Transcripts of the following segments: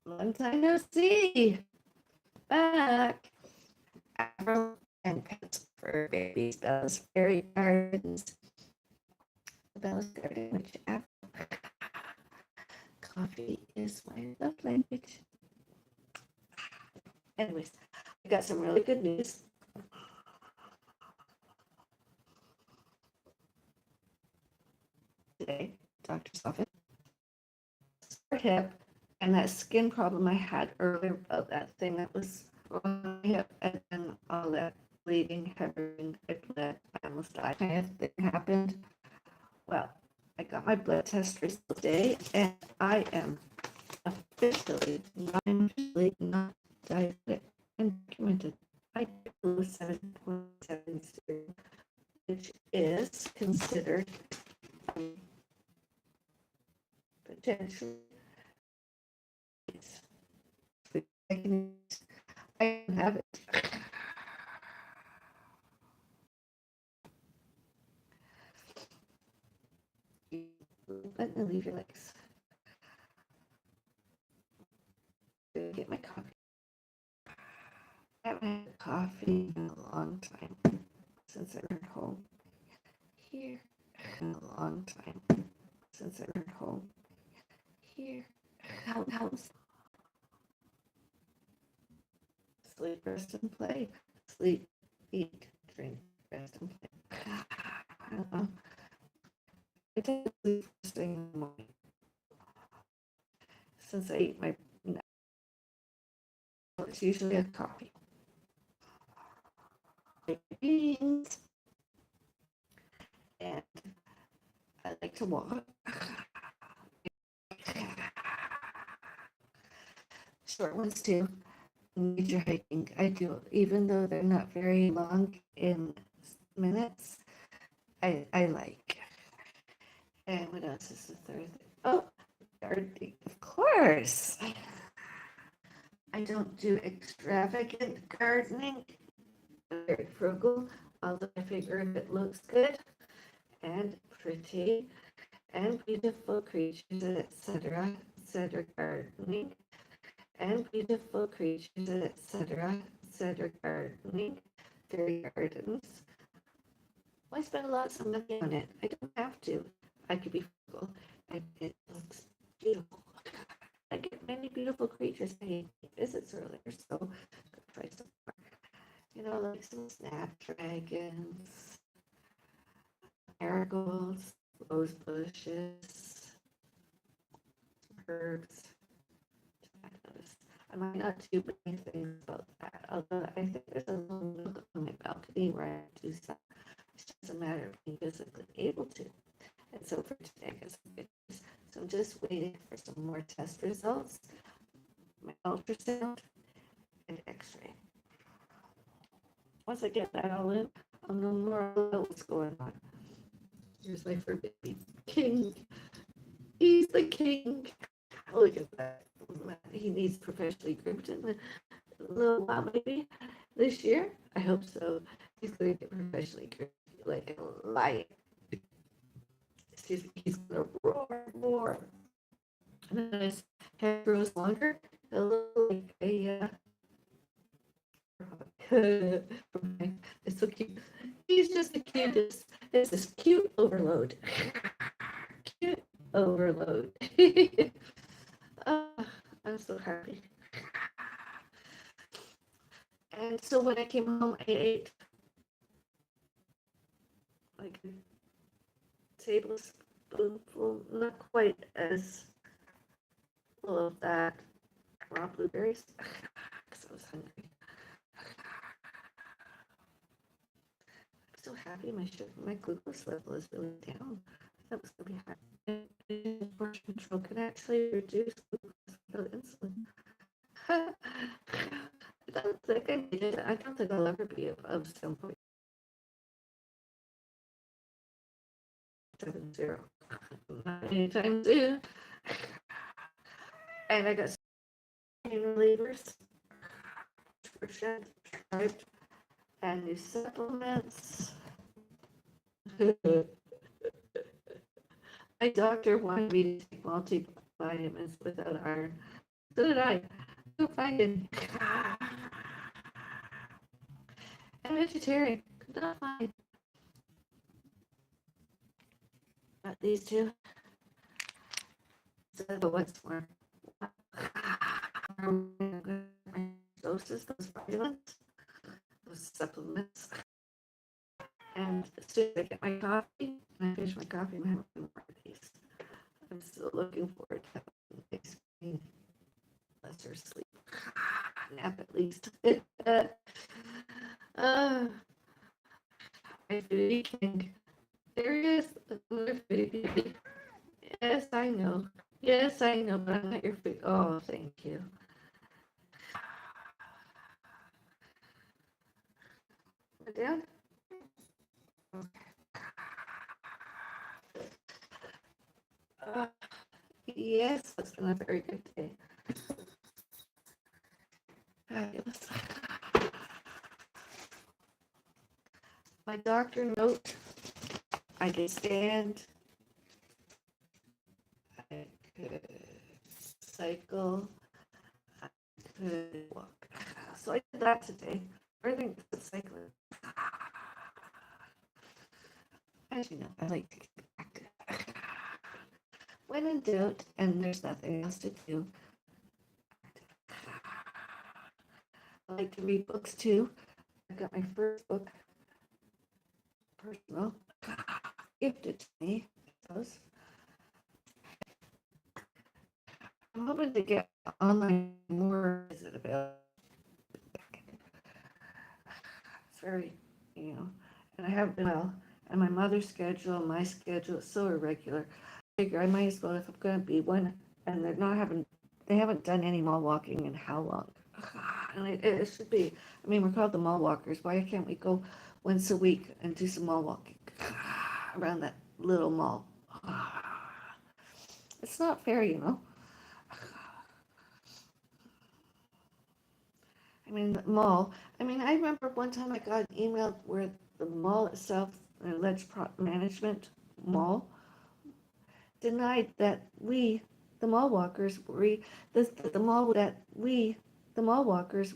Long time no see. Back. Avril and Pets for Babies, Bellis Fairy Gardens. Bellis Garden, which Avril. Coffee is my love language. Anyways, I got some really good news. Today, doctor's office. Sore hip and that skin problem I had earlier about that thing that was on my hip and then all that bleeding, hemorrhaging, I bled, I almost died kind of thing happened. Well, I got my blood test results today and I am officially not diabetic and documented. I do 7.7, which is considered potentially I can have it. Let me leave your legs. Get my coffee. I haven't had coffee in a long time since I returned home. Here, in a long time since I returned home. Here, house. Sleep, rest, and play. Sleep, eat, drink, rest, and play. I don't know. I take sleep first thing in the morning. Since I eat my, it's usually a coffee. Beans, and I like to walk. Short ones too. Nature hiking, I do, even though they're not very long in minutes. I like. And what else is the third thing? Oh, gardening, of course. I don't do extravagant gardening. Very frugal, although I figure if it looks good and pretty and beautiful creatures, etc., etc., gardening and beautiful creatures, etc., etc., gardening, fairy gardens. Why spend a lot of money on it? I don't have to. I could be frugal, and it looks beautiful. I get many beautiful creatures paying visits earlier, so try some more. You know, like some snapdragons, marigolds, rose bushes, herbs, tomatoes. I might not do many things about that, although I think there's a little nook on my balcony where I do some. It's just a matter of being physically able to. And so for today, I guess so I'm just waiting for some more test results, my ultrasound, and x-ray. Once I get that all in, I'll know more about what's going on. Here's my fur baby. King. He's the king. Look at that. He needs professionally groomed in a little while, maybe this year. I hope so. He's going to get professionally groomed like a lion. Excuse me. He's going to roar. And then his hair grows longer, a little like a. It's so cute. He's just the cutest. It's this cute overload. Cute overload. Oh, I'm so happy. And so when I came home, I ate like a tablespoonful, not quite as full of that raw blueberries, because I was hungry. I'm so happy my glucose level is really down. That was going to be high. And portion control can actually reduce glucose without insulin. I don't think I need it. I don't think I'll ever be of some point 7.0. Not anytime soon. And I got pain relievers, prescription, prescribed, and new supplements. My doctor wanted me to take multivitamins without iron. So did I. Couldn't find any. I'm vegetarian. Could not find these two. So what's more? Doses, those vitamins, those supplements. And as soon as I get my coffee, and I finish my coffee, I'm having more of these. I'm still looking forward to having extreme lesser sleep. Nap at least. uh, my foodie king. There is another foodie baby. Yes, I know. Yes, I know, but I'm not your food. Oh, thank you. Down? Uh, yes, it's been a very good day. Fabulous. My doctor note, I could stand, I could cycle, I could walk. So I did that today. Everything but cycling. As you know, I like to get active. When in doubt and there's nothing else to do, I like to read books too. I got my first book, personal, gifted to me. Those. I'm hoping to get online more. Is it available? It's very, and I haven't been well. And my mother's schedule, my schedule is so irregular. I figure I might as well, if I'm going to be one, and they haven't done any mall walking in how long? And it should be. I mean, we're called the mall walkers. Why can't we go once a week and do some mall walking around that little mall? It's not fair. I mean, the mall. I mean, I remember one time I got an email where the mall itself, the alleged management mall, denied that we, the mall walkers, the mall that we, the mall walkers,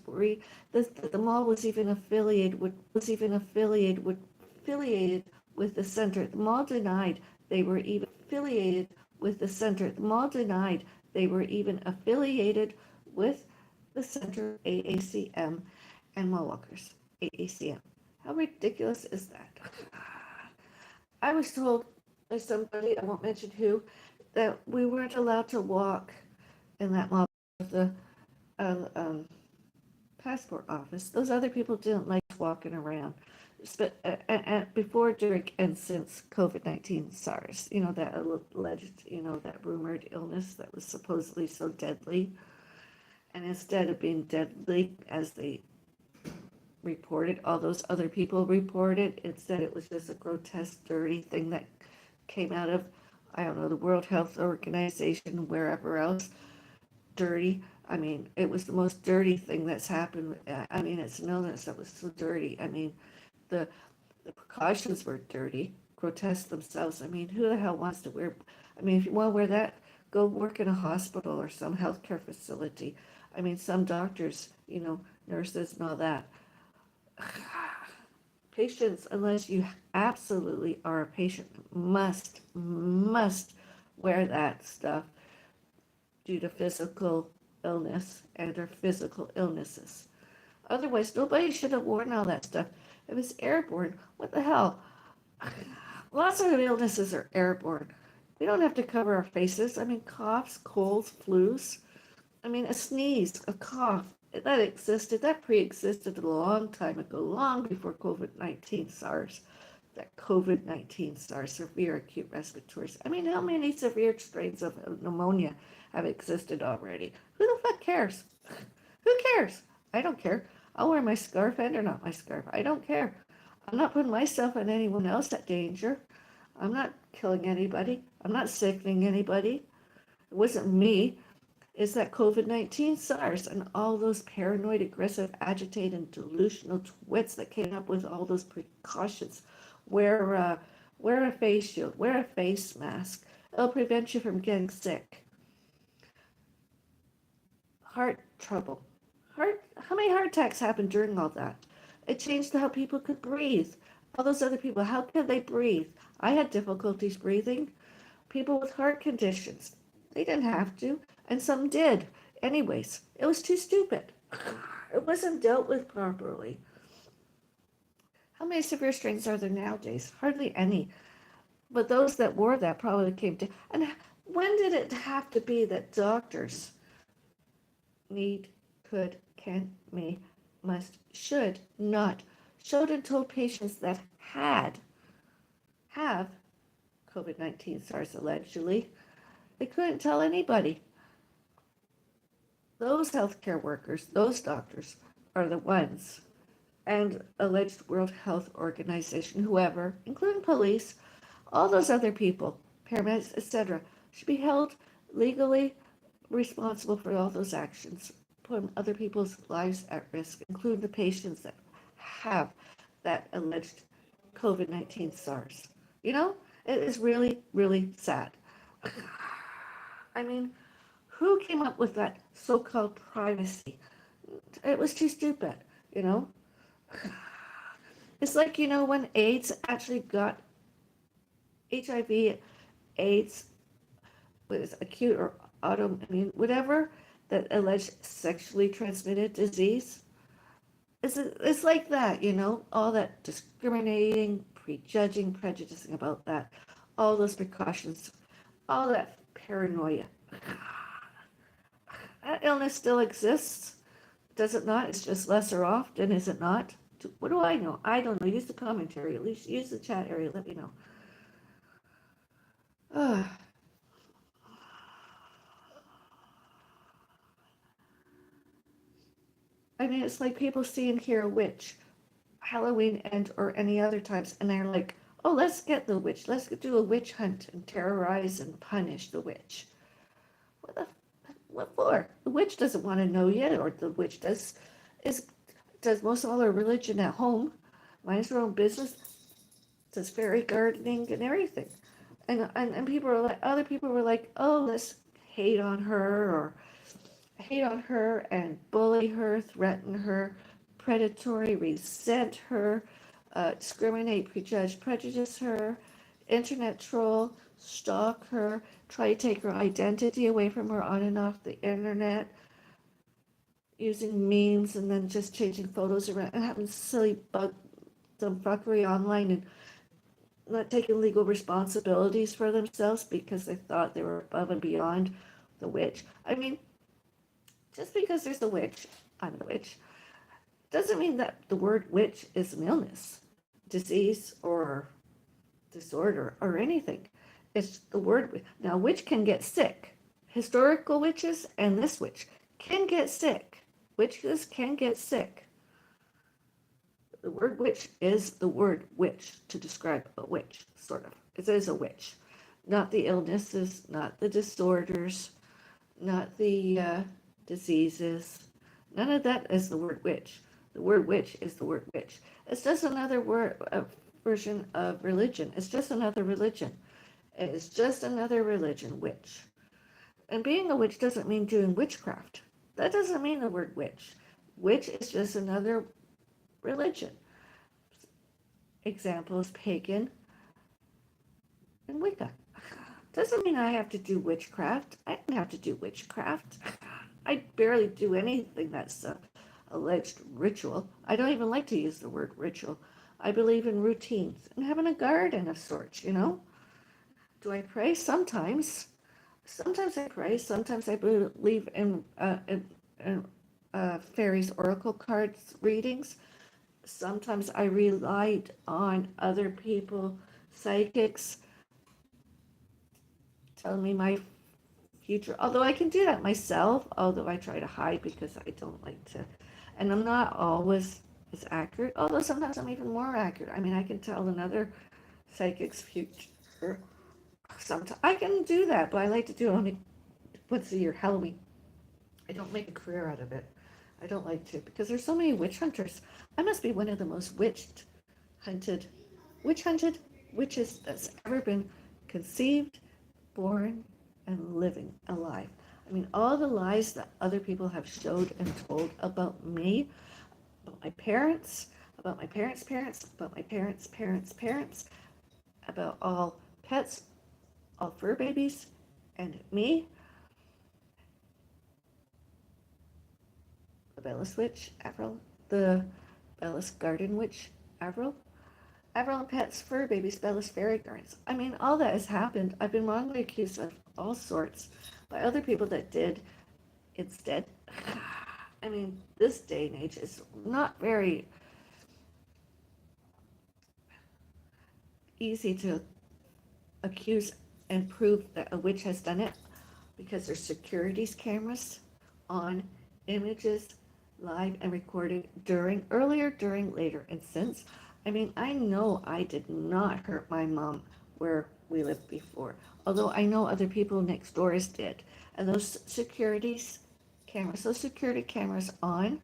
that the mall was even affiliated with the center. The mall denied they were even affiliated with the center. The mall denied they were even affiliated with the center, AACM, and mall walkers, AACM. How ridiculous is that? I was told by somebody, I won't mention who, that we weren't allowed to walk in that mall with the uh, um, passport office. Those other people didn't like walking around. But before, during, and since COVID-19 SARS, that alleged, that rumored illness that was supposedly so deadly. And instead of being deadly, as they reported, all those other people reported, instead it was just a grotesque, dirty thing that came out of, I don't know, the World Health Organization, wherever else, dirty. I mean, it was the most dirty thing that's happened. I mean, it's an illness that was so dirty. I mean, the the precautions were dirty, grotesque themselves. I mean, who the hell wants to wear? I mean, if you want to wear that, go work in a hospital or some healthcare facility. I mean, some doctors, nurses and all that. Patients, unless you absolutely are a patient, must wear that stuff due to physical illness and or physical illnesses. Otherwise, nobody should have worn all that stuff. If it's airborne, what the hell? Lots of illnesses are airborne. We don't have to cover our faces. I mean, coughs, colds, flus. I mean, a sneeze, a cough, that pre-existed a long time ago, long before COVID-19 SARS, that COVID-19 SARS, severe acute respiratory. I mean, how many severe strains of pneumonia have existed already? Who the fuck cares? Who cares? I don't care. I'll wear my scarf and or not my scarf. I don't care. I'm not putting myself and anyone else at danger. I'm not killing anybody. I'm not sickening anybody. It wasn't me. It's that COVID-19 SARS and all those paranoid, aggressive, agitated, delusional twits that came up with all those precautions. Wear a face shield, wear a face mask. It'll prevent you from getting sick. Heart trouble. How many heart attacks happened during all that? It changed how people could breathe. All those other people, how can they breathe? I had difficulties breathing. People with heart conditions, they didn't have to, and some did. Anyways, it was too stupid. It wasn't dealt with properly. How many severe strains are there nowadays? Hardly any. But those that wore that probably came to. And when did it have to be that doctors need, could, can, may, must, should not, showed and told patients that have COVID-19 SARS allegedly, they couldn't tell anybody. Those healthcare workers, those doctors, are the ones, and alleged World Health Organization, whoever, including police, all those other people, paramedics, etc., should be held legally responsible for all those actions, putting other people's lives at risk, including the patients that have that alleged COVID-19 SARS. You know, it is really, really sad. I mean, who came up with that so-called privacy? It was too stupid, you know? It's like, when AIDS actually got HIV, AIDS was acute or autoimmune, whatever, that alleged sexually transmitted disease. It's like that, all that discriminating, prejudging, prejudicing about that, all those precautions, all that paranoia. That illness still exists. Does it not? It's just lesser often, is it not? What do I know? I don't know. Use the commentary. At least use the chat area. Let me know. I mean, it's like people see and hear a witch, Halloween and or any other times, and they're like, oh, let's get the witch. Let's do a witch hunt and terrorize and punish the witch. What for? The witch doesn't want to know yet, or the witch does most of all her religion at home, minds her own business, does fairy gardening and everything. And people are like, other people were like, oh, let's hate on her and bully her, threaten her, predatory, resent her, discriminate, prejudge, prejudice her, internet troll, stalk her, try to take her identity away from her on and off the internet, using memes and then just changing photos around and having silly some fuckery online and not taking legal responsibilities for themselves because they thought they were above and beyond the witch. I mean, just because there's a witch, I'm a witch, doesn't mean that the word witch is an illness, disease, or disorder, or anything. It's the word. Now, witch can get sick. Historical witches and this witch can get sick. Witches can get sick. The word witch is the word witch to describe a witch, sort of. It is a witch. Not the illnesses, not the disorders, not the diseases. None of that is the word witch. The word witch is the word witch. It's just another version of religion. It's just another religion. It's just another religion, witch. And being a witch doesn't mean doing witchcraft. That doesn't mean the word witch. Witch is just another religion. Examples: pagan and Wicca. Doesn't mean I have to do witchcraft. I don't have to do witchcraft. I barely do anything that's alleged ritual. I don't even like to use the word ritual. I believe in routines and having a garden of sorts, Do I pray? Sometimes. Sometimes I pray. Sometimes I believe in fairies' oracle cards readings. Sometimes I relied on other people, psychics, telling me my future. Although I can do that myself, although I try to hide because I don't like to. And I'm not always as accurate, although sometimes I'm even more accurate. I mean, I can tell another psychic's future. Sometimes I can do that, but I like to do it only once a year, Halloween. I don't make a career out of it. I don't like to because there's so many witch hunters. I must be one of the most witch hunted witches that's ever been conceived, born, and living alive. I mean, all the lies that other people have showed and told about me, about my parents, about my parents' parents, about my parents' parents' parents, about all pets, all fur babies, and me, the Bellis witch, Avril, the Bellis garden witch, Avril, Avril and pets, fur babies, Bellis fairy gardens. I mean, all that has happened. I've been wrongly accused of all sorts by other people that did instead. I mean, this day and age is not very easy to accuse and prove that a witch has done it because there's securities cameras on images, live and recorded earlier, during, later, and since. I mean, I know I did not hurt my mom where we lived before, although I know other people next doors did. And those security cameras on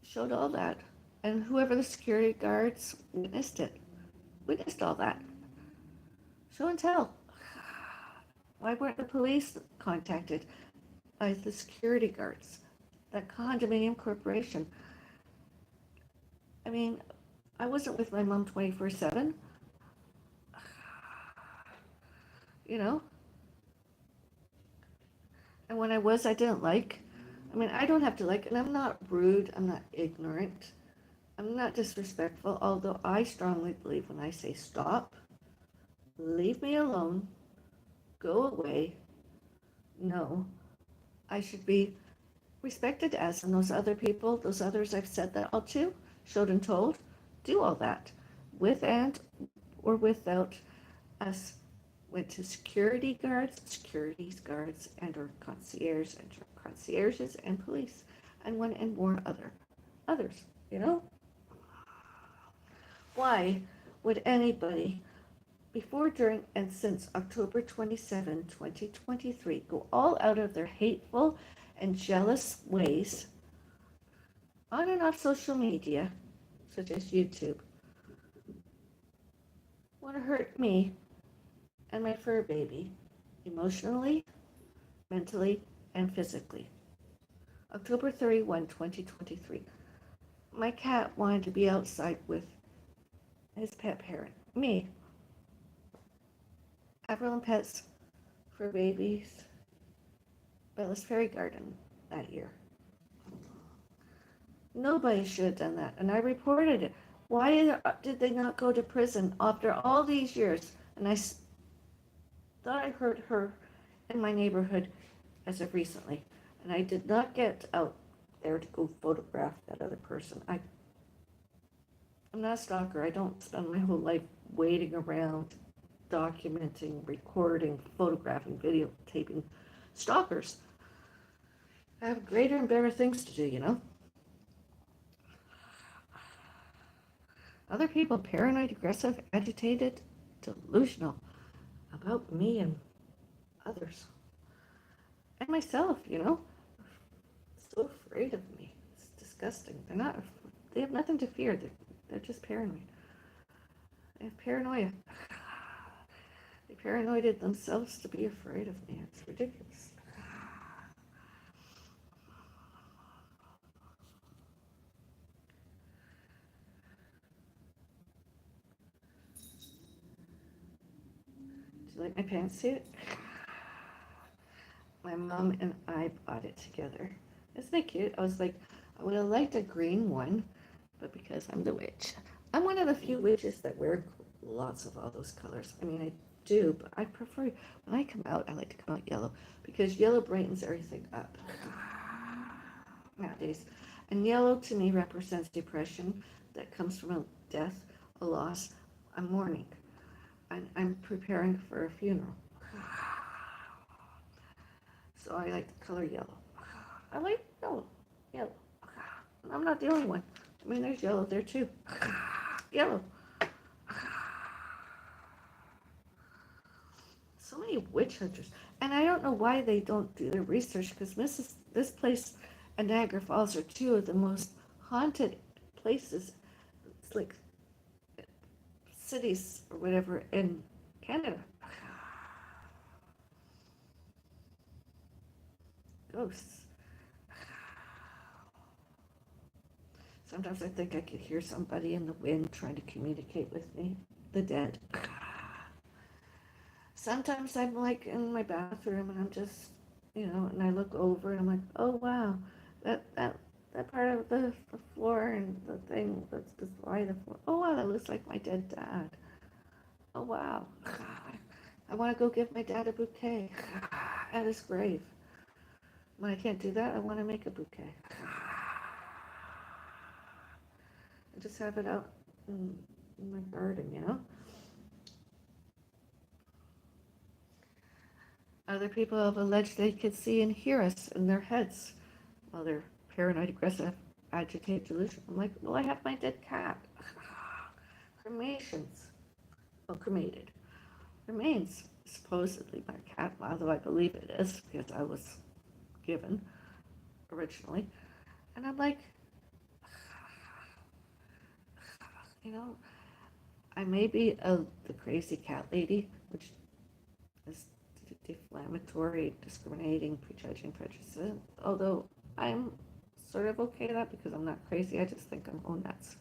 showed all that. And whoever the security guards witnessed all that. Show and tell. Why weren't the police contacted by the security guards? That condominium corporation. I mean, I wasn't with my mom 24/7, you know? And when I was, I didn't like. I mean, I don't have to like, and I'm not rude, I'm not ignorant, I'm not disrespectful, although I strongly believe when I say stop, leave me alone, go away, no, I should be respected as, and those other people, those others I've said that all to, showed and told, do all that, with and or without us, went to securities guards, and or concierges, and police, and one and more others, you know? Why would anybody, before, during, and since October 27, 2023, go all out of their hateful and jealous ways on and off social media, such as YouTube, want to hurt me and my fur baby emotionally, mentally, and physically? October 31, 2023. My cat wanted to be outside with his pet parent, me. Avril and Pets for Babies, Bellis Fairy Garden that year. Nobody should have done that, and I reported it. Why did they not go to prison after all these years? And I thought I heard her in my neighborhood as of recently, and I did not get out there to go photograph that other person. I'm not a stalker. I don't spend my whole life waiting around, documenting, recording, photographing, videotaping stalkers. I have greater and better things to do, you know? Other people, paranoid, aggressive, agitated, delusional about me and others. And myself, you know? So afraid of me. It's disgusting. They have nothing to fear. They're just paranoid. They have paranoia. They paranoided themselves to be afraid of me. It's ridiculous. Do you like my pantsuit? My mom and I bought it together. Isn't it cute? I was like, I would have liked a green one, but because I'm the witch. I'm one of the few witches that wear lots of all those colors. I mean, I do, but I prefer, when I come out, I like to come out yellow, because yellow brightens everything up nowadays. And yellow to me represents depression that comes from a death, a loss, a mourning. I'm preparing for a funeral. So I like the color yellow. I like yellow. I'm not the only one. I mean, there's yellow there too. Yellow. So many witch hunters. And I don't know why they don't do their research, because this place and Niagara Falls are two of the most haunted places. It's like cities or whatever in Canada. ghosts. Sometimes I think I could hear somebody in the wind trying to communicate with me, the dead. Sometimes I'm like in my bathroom and I'm just, and I look over and I'm like, oh wow, that part of the floor and the thing that's just why the floor. Oh wow, that looks like my dead dad. Oh wow, I want to go give my dad a bouquet at his grave. When I can't do that, I want to make a bouquet. I just have it out in my garden. Other people have alleged they could see and hear us in their heads while they're paranoid, aggressive, agitated, delusional. I'm like, well, I have my dead cat. Cremations. Well, cremated. Remains supposedly my cat, although I believe it is because I was given originally. And I'm like, you know, I may be the crazy cat lady, which is defamatory, discriminating, prejudging, prejudicing, although I'm sort of okay with that because I'm not crazy. I just think I'm all nuts.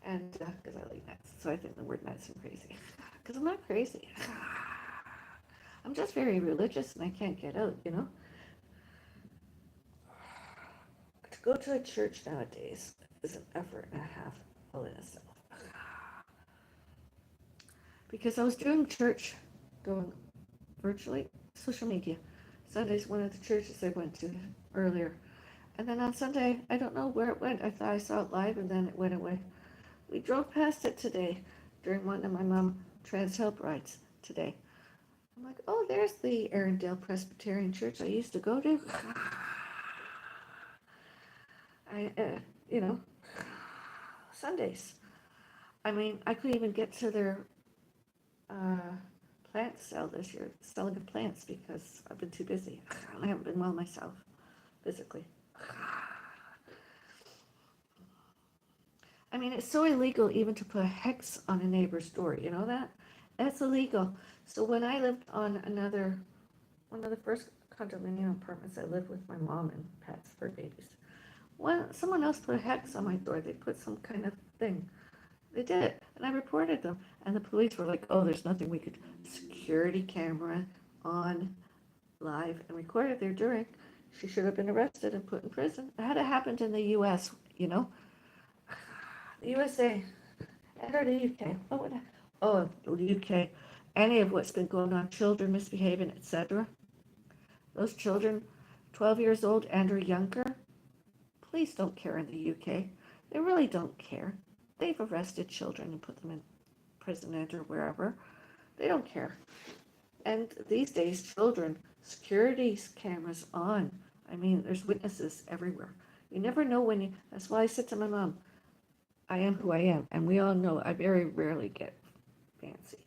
And because I like nuts, so I think the word nuts and crazy. Because I'm not crazy. I'm just very religious and I can't get out. To go to a church nowadays is an effort and a half all in itself. Because I was doing church, going virtually, social media. Sunday's one of the churches I went to earlier. And then on Sunday, I don't know where it went. I thought I saw it live and then it went away. We drove past it today during one of my mom trans help rides today. I'm like, oh, there's the Arundel Presbyterian Church I used to go to. I, you know, Sundays. I mean, I couldn't even get to their plant sale this year, selling of plants, because I've been too busy. I haven't been well myself, physically. I mean, it's so illegal even to put a hex on a neighbor's door. You know that? That's illegal. So when I lived on one of the first condominium apartments, I lived with my mom and pets, furbabies. When someone else put a hex on my door, they put some kind of thing. They did it, and I reported them. And the police were like, "Oh, there's nothing we could." Security camera on live and recorded their doing. She should have been arrested and put in prison. It had happened in the U.S. The USA and or the UK. What would I? Oh, the UK. Any of what's been going on, children misbehaving, etc. Those children, 12 years old and or younger, police don't care in the UK. They really don't care. They've arrested children and put them in prison or wherever. They don't care. And these days, children, security cameras on. I mean, there's witnesses everywhere. You never know when you. That's why I said to my mom, I am who I am. And we all know I very rarely get fancy.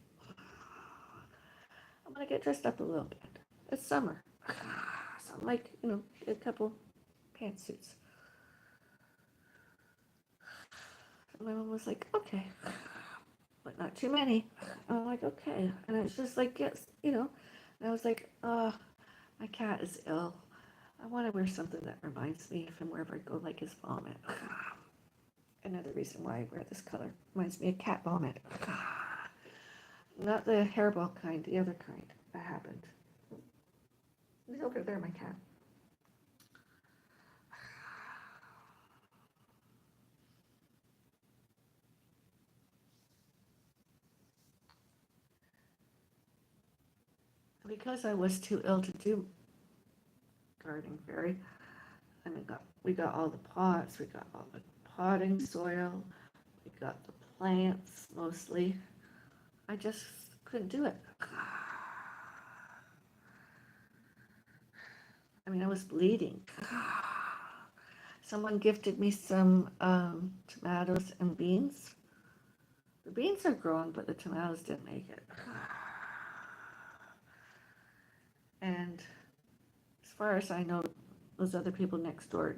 I'm going to get dressed up a little bit. It's summer. So I'm like, a couple pantsuits. And my mom was like, okay, but not too many. I'm like, okay. And it's just like, yes, And I was like, my cat is ill. I want to wear something that reminds me of him wherever I go, like his vomit. Another reason why I wear this color. Reminds me of cat vomit. Not the hairball kind, the other kind that happened. He's over there, my cat. Because I was too ill to do gardening very, and we got all the pots, we got all the potting soil, we got the plants mostly. I just couldn't do it. I mean, I was bleeding. Someone gifted me some tomatoes and beans. The beans are growing, but the tomatoes didn't make it. And as far as I know, those other people next door,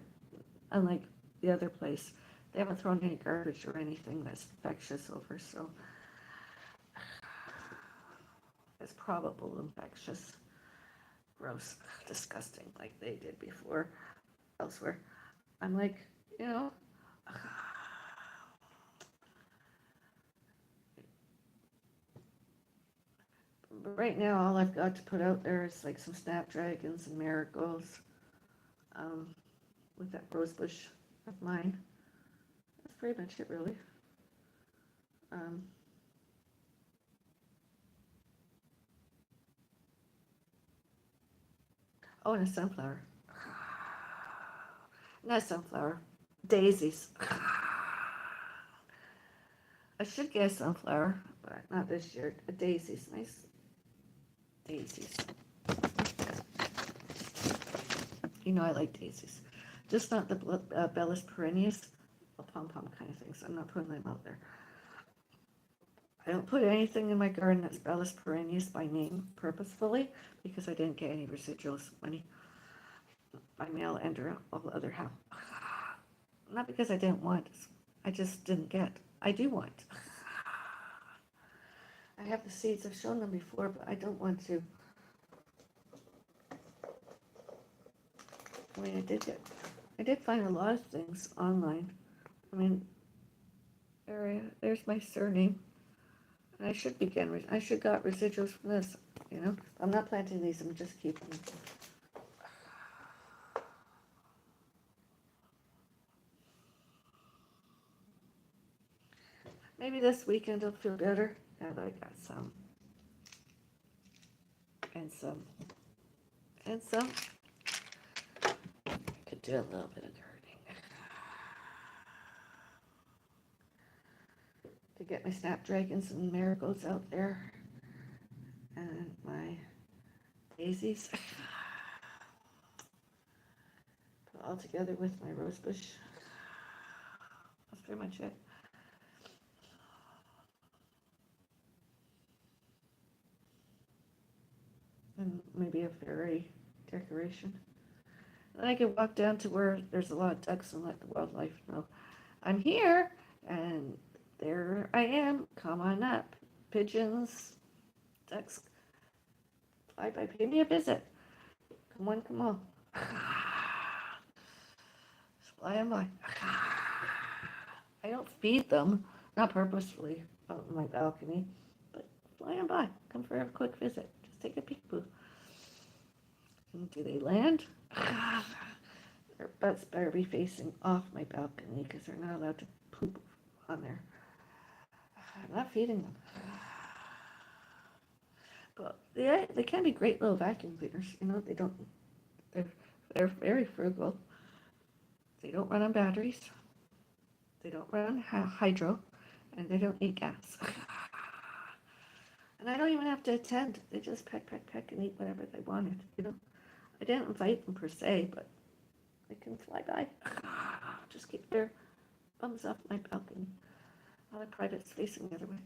unlike the other place, they haven't thrown any garbage or anything that's infectious over, so it's probable infectious growth. gross, disgusting, like they did before elsewhere. I'm like, you know, but right now all I've got to put out there is like some snapdragons and marigolds, um, with that rose bush of mine. That's pretty much it, really. Um, oh, and a sunflower. Not sunflower, daisies. I should get a sunflower, but not this year. A daisies, nice daisies. You know I like daisies. Just not the Bellis perennials, pom-pom kind of things. I'm not putting them out there. I don't put anything in my garden that's Bellis perennials by name purposefully because I didn't get any residuals money. My mail and all the other half. Not because I didn't want, I just didn't get. I do want. I have the seeds, I've shown them before, but I don't want to. I mean, I did find a lot of things online. I mean, there's my surname. And I should I should got residuals from this, you know. I'm not planting these, I'm just keeping them. Maybe this weekend I'll feel better. And I got some. And some. And some. I could do a little bit of gardening. To get my snapdragons and marigolds out there. And my daisies. Put all together with my rosebush. That's pretty much it. And maybe a fairy decoration. And I can walk down to where there's a lot of ducks and let the wildlife know I'm here, and there I am. Come on up. Pigeons, ducks, fly by, pay me a visit. Come on, come on. Fly on by. I don't feed them, not purposefully, out on my balcony, but fly on by. Come for a quick visit. Just take a peek-boo. Do they land? Their butts better be facing off my balcony because they're not allowed to poop on there. I'm not feeding them. But they can be great little vacuum cleaners. You know, they're very frugal. They don't run on batteries. They don't run on hydro, and they don't eat gas. And I don't even have to attend. They just peck, peck, peck, and eat whatever they wanted. You know, I didn't invite them per se, but they can fly by. Just keep their bums off my balcony. All the privates facing the other way.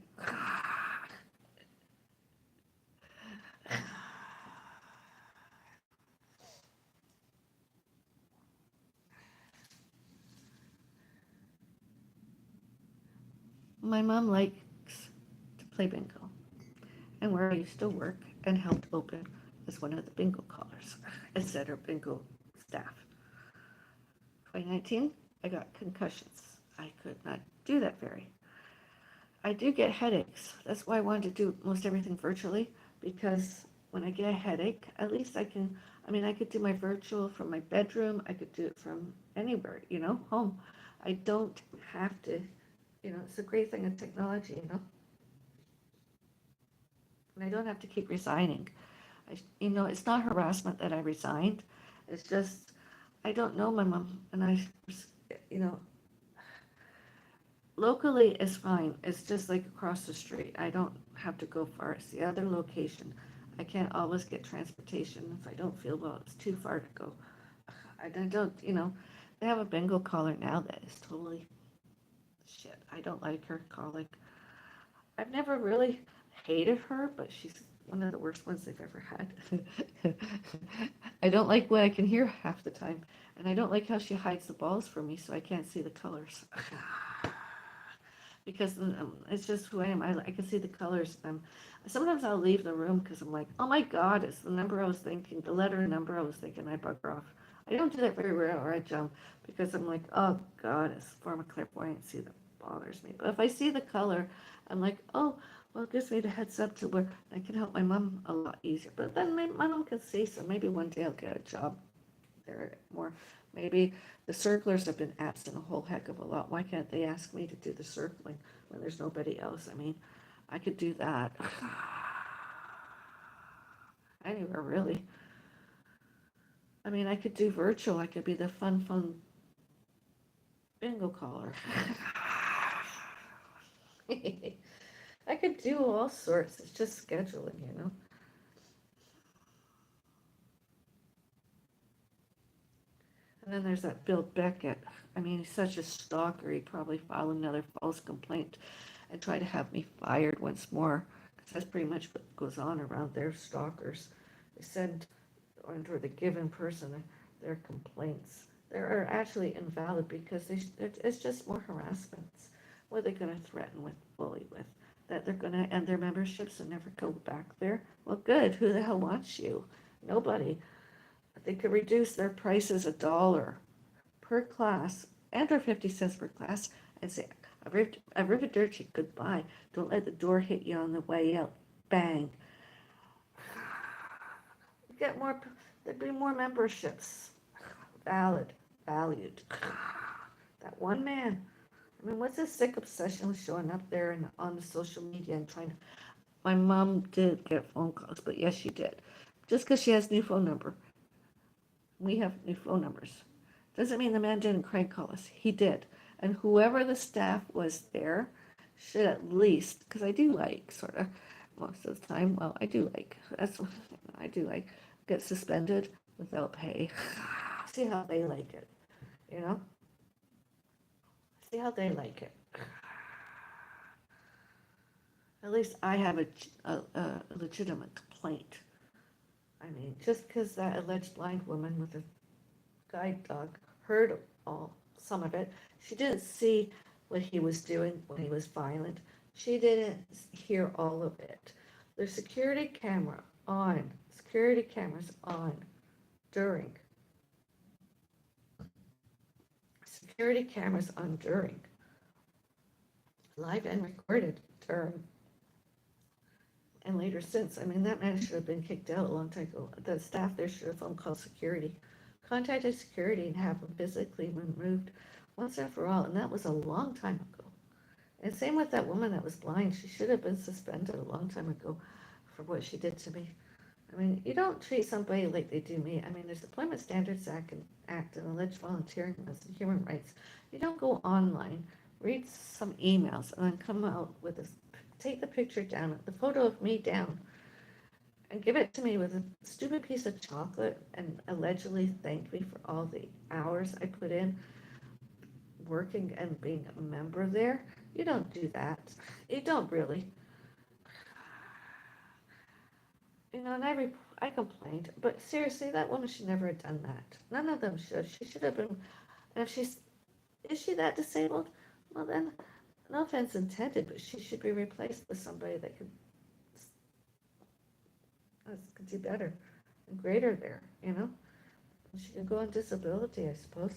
My mom likes to play bingo, and where I used to work and helped open as one of the bingo callers, instead of bingo staff. 2019, I got concussions. I could not do that very. I do get headaches. That's why I wanted to do most everything virtually, because when I get a headache, at least I can, I could do my virtual from my bedroom. I could do it from anywhere, you know, home. I don't have to, you know, it's a great thing in technology, you know. And I don't have to keep resigning. You know, it's not harassment that I resigned. It's just, I don't know my mom, and you know, locally is fine. It's just like across the street. I don't have to go far. It's the other location. I can't always get transportation if I don't feel well. It's too far to go. I don't, you know, they have a bingo caller now that is totally shit. I don't like her calling. I've never really hated her, but she's one of the worst ones they've ever had. I don't like what I can hear half the time. And I don't like how she hides the balls from me so I can't see the colors. because it's just who I am. I can see the colors. Sometimes I'll leave the room because I'm like, oh my God, it's the number I was thinking, the letter and number I was thinking. I bugger off. I don't do that very rare, or I jump because I'm like, oh God, it's a form of clairvoyancy that bothers me. But if I see the color, I'm like, oh, well, it gives me the heads up to where I can help my mom a lot easier. But then my mom can see, so maybe one day I'll get a job there more. Maybe the circlers have been absent a whole heck of a lot. Why can't they ask me to do the circling when there's nobody else? I mean, I could do that. Anywhere, really. I mean, I could do virtual. I could be the fun bingo caller. I could do all sorts. It's just scheduling, you know? And then there's that Bill Beckett. I mean, he's such a stalker. He'd probably file another false complaint and try to have me fired once more. Because that's pretty much what goes on around there, stalkers. They send under the given person their complaints. They are actually invalid because it's just more harassments. What are they going to threaten with, bully with? That they're going to end their memberships and never go back there? Well, good. Who the hell wants you? Nobody. They could reduce their prices $1 per class and or 50 cents per class and say, arrivederci, goodbye. Don't let the door hit you on the way out. Bang. Get more, there'd be more memberships. Valid, valued. That one man. I mean, what's his sick obsession with showing up there and on the social media and trying to. My mom did get phone calls, but yes, she did. Just because she has a new phone number. We have new phone numbers. Doesn't mean the man didn't crank call us. He did. And whoever the staff was there should at least, because I do like, sort of, most of the time, well, I do like, that's what I do like, get suspended without pay. See how they like it, you know? See how they like it. At least I have a legitimate complaint. I mean, just because that alleged blind woman with a guide dog heard some of it, she didn't see what he was doing when he was violent. She didn't hear all of it. The security cameras on during, security cameras on during, live and recorded during, and later since. I mean, that man should have been kicked out a long time ago. The staff there should have phone called security, contacted security and have him physically removed once and for all. And that was a long time ago. And same with that woman that was blind. She should have been suspended a long time ago for what she did to me. I mean, you don't treat somebody like they do me. I mean, there's the Employment Standards Act and alleged volunteering laws and human rights. You don't go online, read some emails, and then come out with a, take the picture down, the photo of me down, and give it to me with a stupid piece of chocolate and allegedly thank me for all the hours I put in working and being a member there. You don't do that. You don't really. You know, and I complained, but seriously, that woman should never have done that. None of them should. She should have been, and if is she that disabled? Well then, no offense intended, but she should be replaced with somebody that could do better and greater there, you know? She can go on disability, I suppose.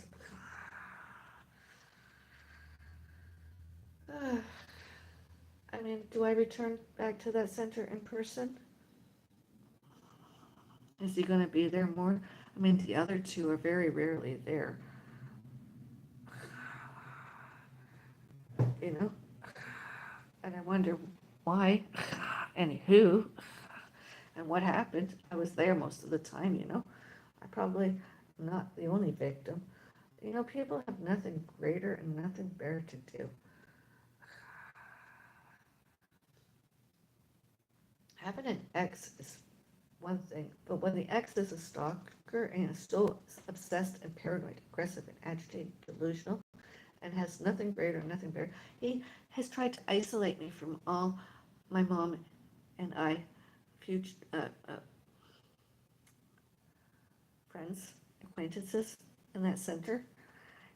I mean, do I return back to that center in person? Is he going to be there more? I mean, the other two are very rarely there, you know? And I wonder why and who and what happened. I was there most of the time, you know? I probably not the only victim. You know, people have nothing greater and nothing better to do. Having an ex is one thing, but when the ex is a stalker and is still obsessed and paranoid, aggressive and agitated, delusional, and has nothing greater, nothing better, he has tried to isolate me from all my mom and I, future friends, acquaintances in that center.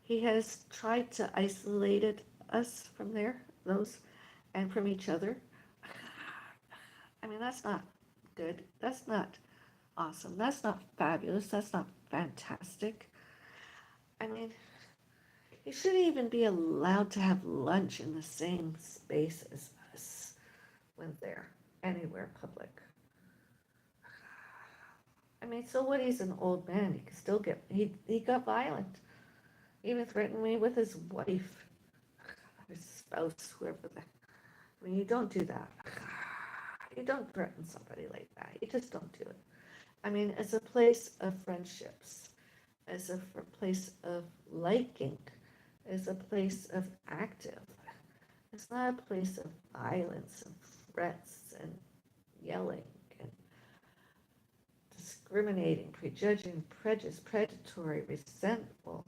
He has tried to isolate us from there those and from each other. I mean, that's not good. That's not awesome. That's not fabulous. That's not fantastic. I mean, you shouldn't even be allowed to have lunch in the same space as us when they're anywhere public. I mean, so what? He's an old man. He can still get. He got violent. He even threatened me with his wife, his spouse, whoever the. I mean, you don't do that. You don't threaten somebody like that. You just don't do it. I mean, as a place of friendships, as a place of liking, as a place of active. It's not a place of violence and threats and yelling and discriminating, prejudging, prejudice, predatory, resentful,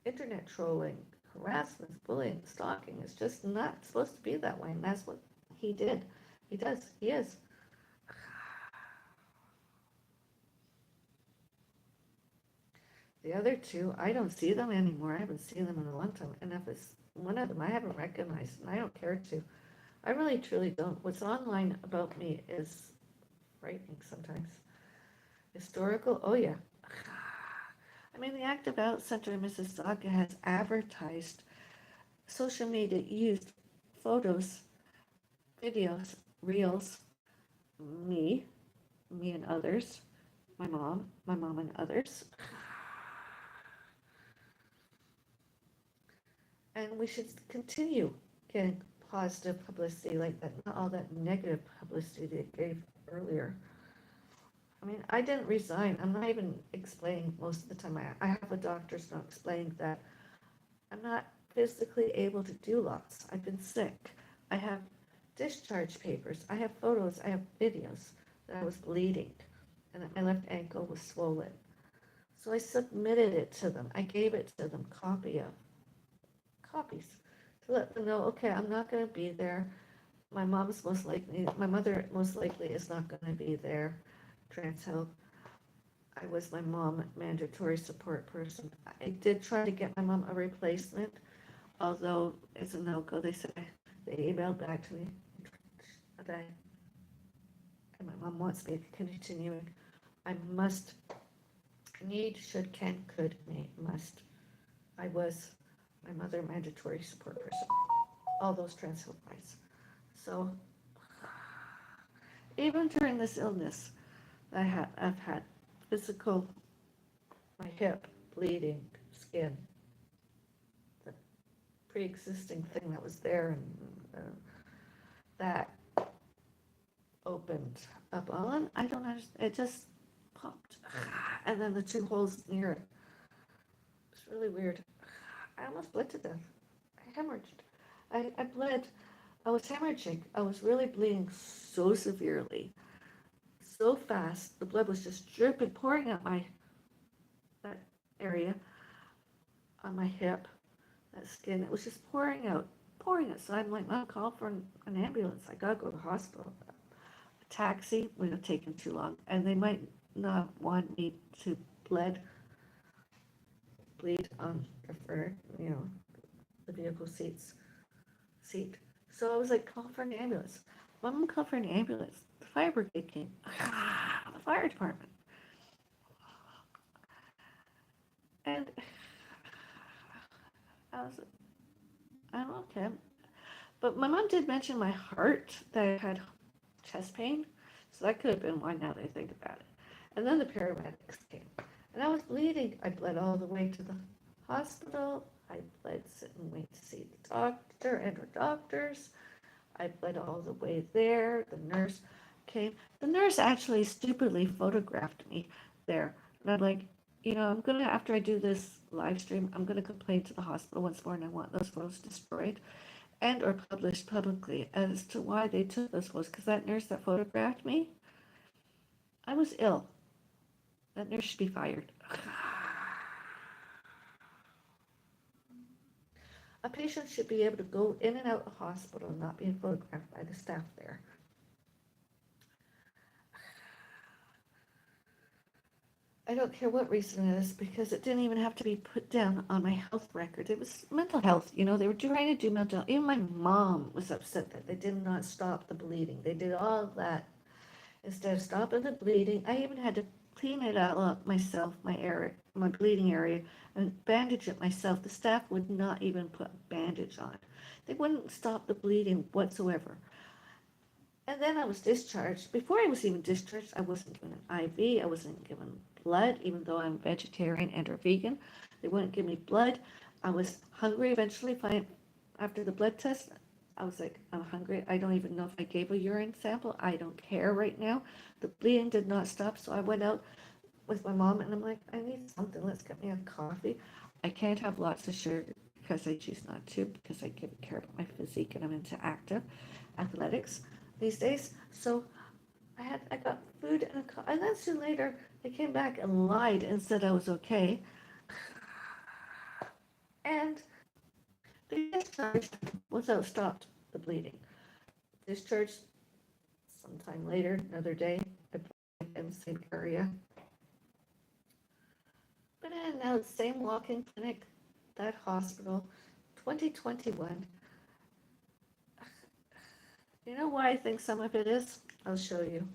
internet trolling, harassment, bullying, stalking. It's just not supposed to be that way, and that's what he did. He does. He is. The other two, I don't see them anymore. I haven't seen them in a long time. And if it's one of them I haven't recognized, and I don't care to. I really truly don't. What's online about me is frightening sometimes. Historical, oh yeah. I mean, the Active Out Center in Mississauga has advertised social media used photos, videos, reels, me, me and others, my mom and others. And we should continue getting positive publicity like that, not all that negative publicity they gave earlier. I mean, I didn't resign. I'm not even explaining most of the time. I have a doctor's note explaining that I'm not physically able to do lots. I've been sick. I have discharge papers. I have photos. I have videos that I was bleeding and that my left ankle was swollen. So I submitted it to them. I gave it to them, copies, to let them know, okay, I'm not going to be there. My mother most likely is not going to be there. Trans Health. I was my mom mandatory support person. I did try to get my mom a replacement, although it's a no-go. They emailed back to me that and my mom wants me continuing. I must, need, should, can, could, may, must. I was my mother mandatory support person. All those trans health rights. So even during this illness, I've had physical, my hip bleeding, skin, the pre-existing thing that was there, and that opened up. All I don't understand. It just popped, and then the two holes near it. It's really weird. I almost bled to death. I hemorrhaged. I bled. I was hemorrhaging. I was really bleeding so severely, so fast. The blood was just dripping, pouring out that area on my hip, that skin. It was just pouring out, pouring out. So I'm like, I'll call for an ambulance. I gotta go to the hospital. A taxi would have taken too long, and they might not want me to bleed on for the vehicle seat. So I was like, call for an ambulance. Mom called for an ambulance. The fire brigade came. The fire department. And I was, I'm okay. But my mom did mention my heart, that I had chest pain. So that could have been why, now that I think about it. And then the paramedics came. And I was bleeding. I bled all the way to the hospital. I bled, sit and wait to see the doctor and her doctors. I bled all the way there. The nurse came. The nurse actually stupidly photographed me there. And I'm like, after I do this live stream, I'm gonna complain to the hospital once more, and I want those photos destroyed and or published publicly as to why they took those photos. Because that nurse that photographed me, I was ill. That nurse should be fired. A patient should be able to go in and out of the hospital and not being photographed by the staff there. I don't care what reason it is, because it didn't even have to be put down on my health record. It was mental health. They were trying to do mental health. Even my mom was upset that they did not stop the bleeding. They did all of that. Instead of stopping the bleeding, I even had to clean it all up myself, my bleeding area, and bandage it myself. The staff would not even put a bandage on. They wouldn't stop the bleeding whatsoever. And then I was discharged. Before I was even discharged, I wasn't given an IV. I wasn't given blood, even though I'm vegetarian and or vegan. They wouldn't give me blood. I was hungry eventually. After the blood test, I was like, I'm hungry. I don't even know if I gave a urine sample. I don't care right now. The bleeding did not stop, so I went out with my mom and I'm like, I need something. Let's get me a coffee. I can't have lots of sugar because I choose not to, because I give care of my physique and I'm into active athletics these days. So I got food and and then soon later they came back and lied and said I was okay. And they discharged without stopped the bleeding. Discharged sometime later, another day, in the same area. But now the same walk-in clinic, that hospital, 2021. You know why I think some of it is? I'll show you.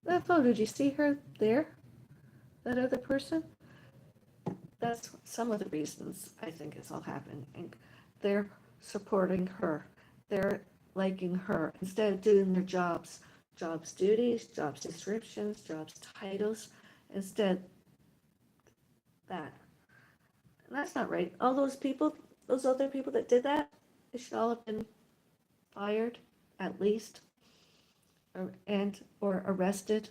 That photo, did you see her there? That other person? That's some of the reasons I think it's all happening. They're supporting her. They're liking her instead of doing their jobs duties, jobs descriptions, jobs titles. Instead, that. And that's not right. All those people, those other people that did that, they should all have been fired, at least, or arrested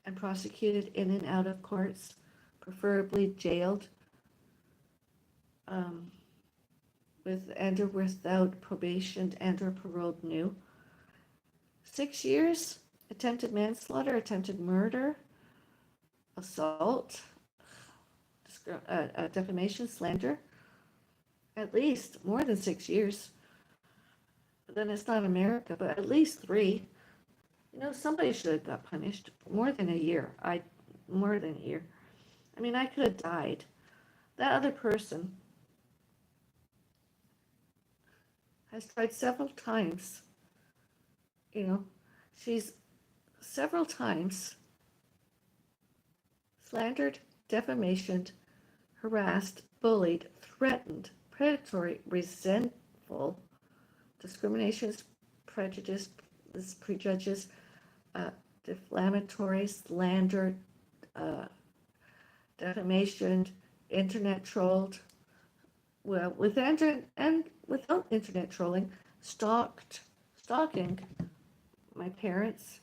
and prosecuted in and out of courts, preferably jailed, um, with and or without probation and or paroled new. 6 years, attempted manslaughter, attempted murder, assault, defamation, slander, at least more than 6 years. Then it's not America, but at least 3. Somebody should have got punished more than a year. More than a year. I mean, I could have died. That other person has tried several times. She's several times slandered, defamationed, harassed, bullied, threatened, predatory, resentful, discriminations, prejudice, prejudges, defamatory, slander, defamation, internet trolled, well, with and without internet trolling, stalking my parents,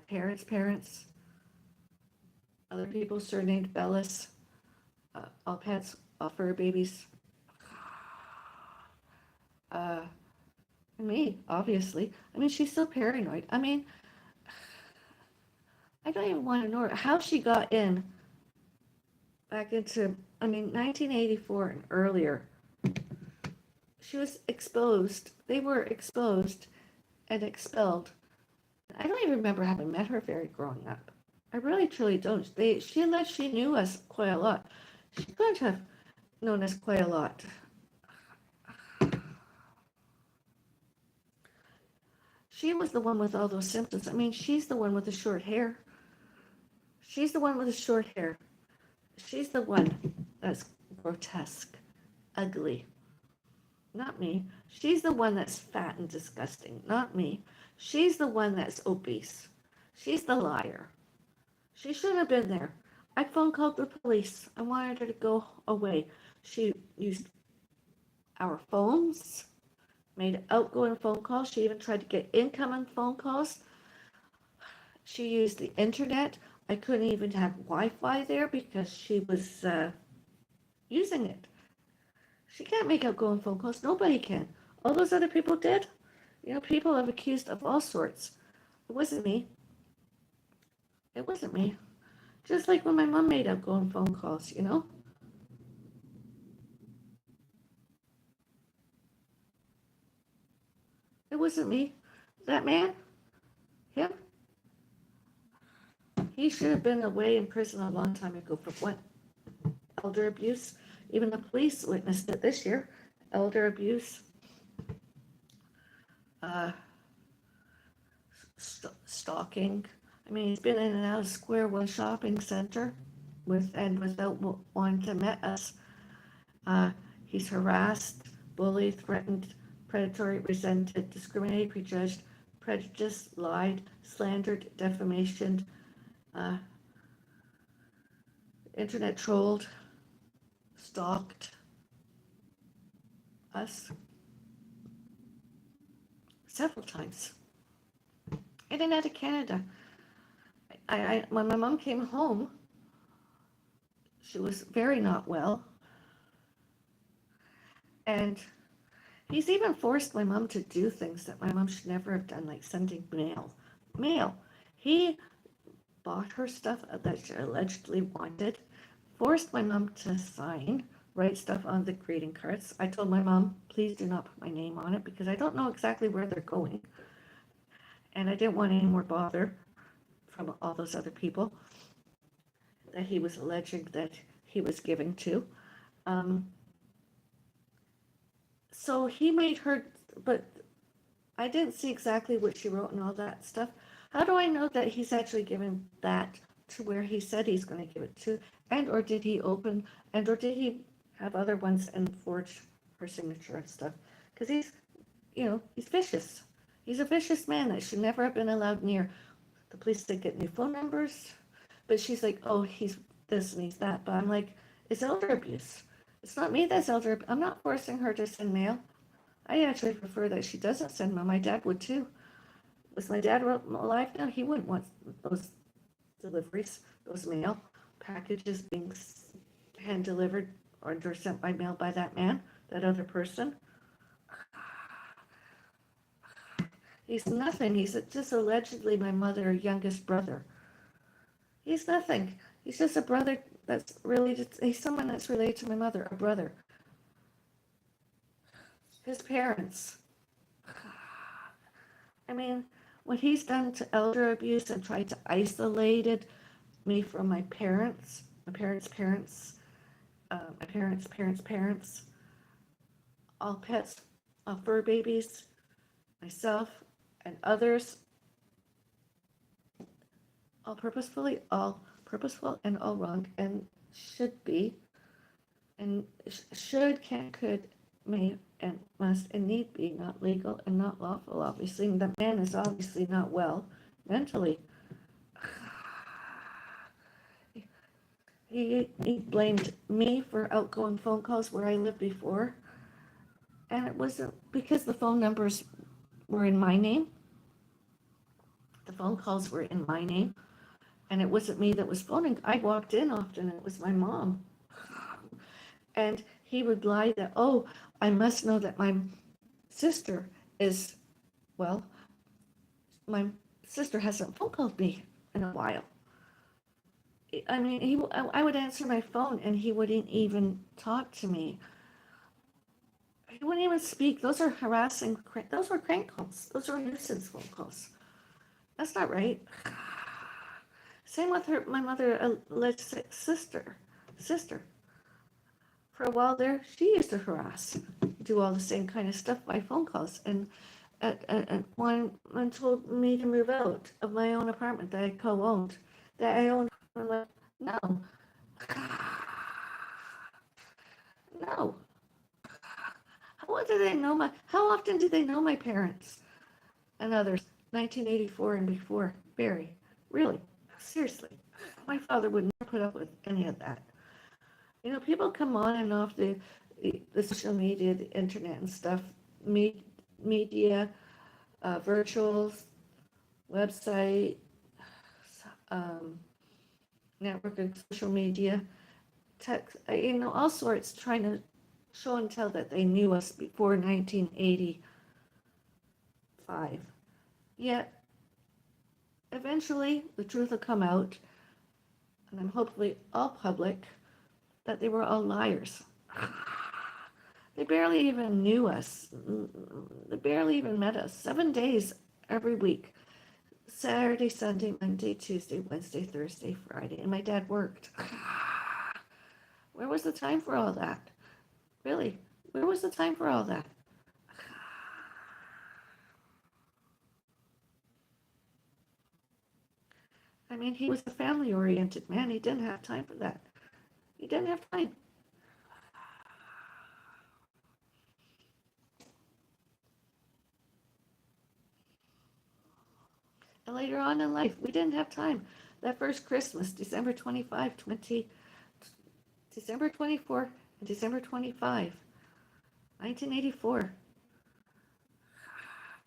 parents, other people surnamed Bellis, all pets, all fur babies, me, obviously. I mean, she's so paranoid. I mean, I don't even want to know how she got back into, 1984 and earlier. She was exposed. They were exposed and expelled. I don't even remember having met her very growing up. I really truly don't. She knew us quite a lot. She could have known us quite a lot. She was the one with all those symptoms. I mean, she's the one with the short hair. She's the one with the short hair. She's the one that's grotesque, ugly. Not me. She's the one that's fat and disgusting. Not me. She's the one that's obese. She's the liar. She shouldn't have been there. I phone called the police. I wanted her to go away. She used our phones, made outgoing phone calls. She even tried to get incoming phone calls. She used the internet. I couldn't even have Wi-Fi there because she was using it. She can't make outgoing phone calls. Nobody can. All those other people did. People have accused of all sorts. It wasn't me. It wasn't me. Just like when my mom made outgoing phone calls, you know? It wasn't me. That man, him, he should have been away in prison a long time ago for what? Elder abuse. Even the police witnessed it this year. Elder abuse, uh, stalking. I mean, he's been in and out of Square One shopping center without wanting to meet us. Uh, he's harassed, bullied, threatened, predatory, resented, discriminated, prejudged, prejudiced, lied, slandered, defamation, uh, internet trolled, stalked us several times. In and out of Canada. When my mom came home, she was very not well. And he's even forced my mom to do things that my mom should never have done, like sending mail. Mail. He bought her stuff that she allegedly wanted, forced my mom to sign, write stuff on the greeting cards. I told my mom, please do not put my name on it because I don't know exactly where they're going. And I didn't want any more bother from all those other people that he was alleging that he was giving to. So he made her, but I didn't see exactly what she wrote and all that stuff. How do I know that he's actually given that to where he said he's going to give it to? And or did he open, and or did he have other ones and forge her signature and stuff? Because he's vicious. He's a vicious man that should never have been allowed near. The police did get new phone numbers, but she's like, oh, he's this and he's that. But I'm like, it's elder abuse. It's not me that's elder. I'm not forcing her to send mail. I actually prefer that she doesn't send mail. My dad would too. Was my dad alive now? He wouldn't want those deliveries, those mail packages being hand delivered or sent by mail by that man, that other person. He's nothing. He's just allegedly my mother's youngest brother. He's nothing. He's just a brother that's related. He's someone that's related to my mother, a brother. His parents. I mean, what he's done to elder abuse and tried to isolate me from my parents, my parents' parents, my parents' parents, all pets, all fur babies, myself, and others, all purposeful and all wrong, and should be, and should, can, could, may, and must, and need be not legal and not lawful, obviously. And the man is obviously not well mentally. He blamed me for outgoing phone calls where I lived before. And it wasn't because the phone numbers were in my name. The phone calls were in my name. And it wasn't me that was phoning. I walked in often, and it was my mom. And he would lie that, oh, I must know that my sister is, well, my sister hasn't phone called me in a while. I mean, I would answer my phone and he wouldn't even talk to me. He wouldn't even speak. Those are harassing, those were crank calls. Those were nuisance phone calls. That's not right. Same with my mother, alleged sister. For a while there, she used to harass, do all the same kind of stuff by phone calls. And one told me to move out of my own apartment that I co-owned, that I owned. I'm like, no. No. How often do they know my parents and others? 1984 and before. Barry. Really? Seriously. My father would never put up with any of that. People come on and off the social media, the internet and stuff, media, virtuals, website, network of social media, text, all sorts, trying to show and tell that they knew us before 1985. Yet, Eventually, the truth will come out, and I'm hopefully all public, that they were all liars. They barely even knew us. They barely even met us. 7 days every week. Saturday, Sunday, Monday, Tuesday, Wednesday, Thursday, Friday. And my dad worked. Where was the time for all that? Really? Where was the time for all that? I mean, he was a family-oriented man. He didn't have time for that. He didn't have time. And later on in life, we didn't have time. That first Christmas, December 25, 20, December 24 and December 25, 1984.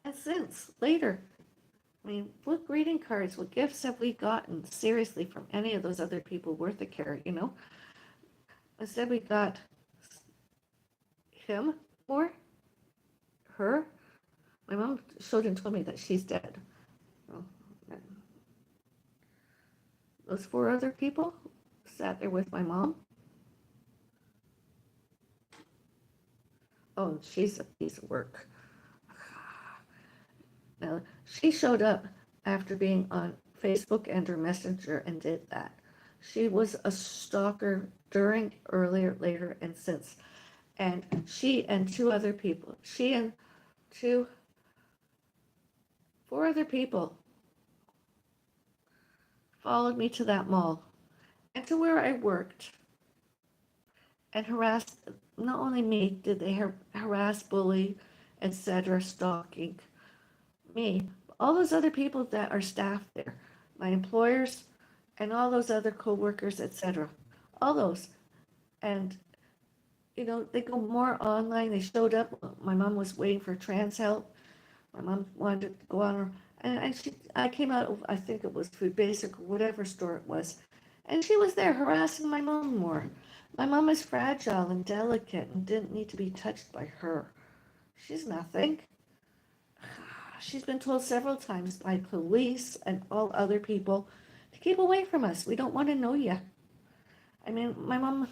And since later, I mean, what greeting cards, what gifts have we gotten seriously from any of those other people worth a care, you know? Instead, we got him or her. My mom showed and told me that she's dead. Well, those four other people sat there with my mom. Oh, she's a piece of work. Now, she showed up after being on Facebook and her messenger and did that. She was a stalker during, earlier, later, and since. And she and two other people, she and four other people followed me to that mall and to where I worked and harassed, not only me, did they harass, bully, etc., stalking me, but all those other people that are staff there, my employers, and all those other co-workers, etc., all those. And you know, they go more online. They showed up. My mom was waiting for trans help. My mom wanted to go on her, and I came out of, I think it was Food Basic or whatever store it was, and she was there harassing my mom more. My mom is fragile and delicate and didn't need to be touched by her. She's nothing. She's been told several times by police and all other people to keep away from us. We don't want to know you. I mean, my mom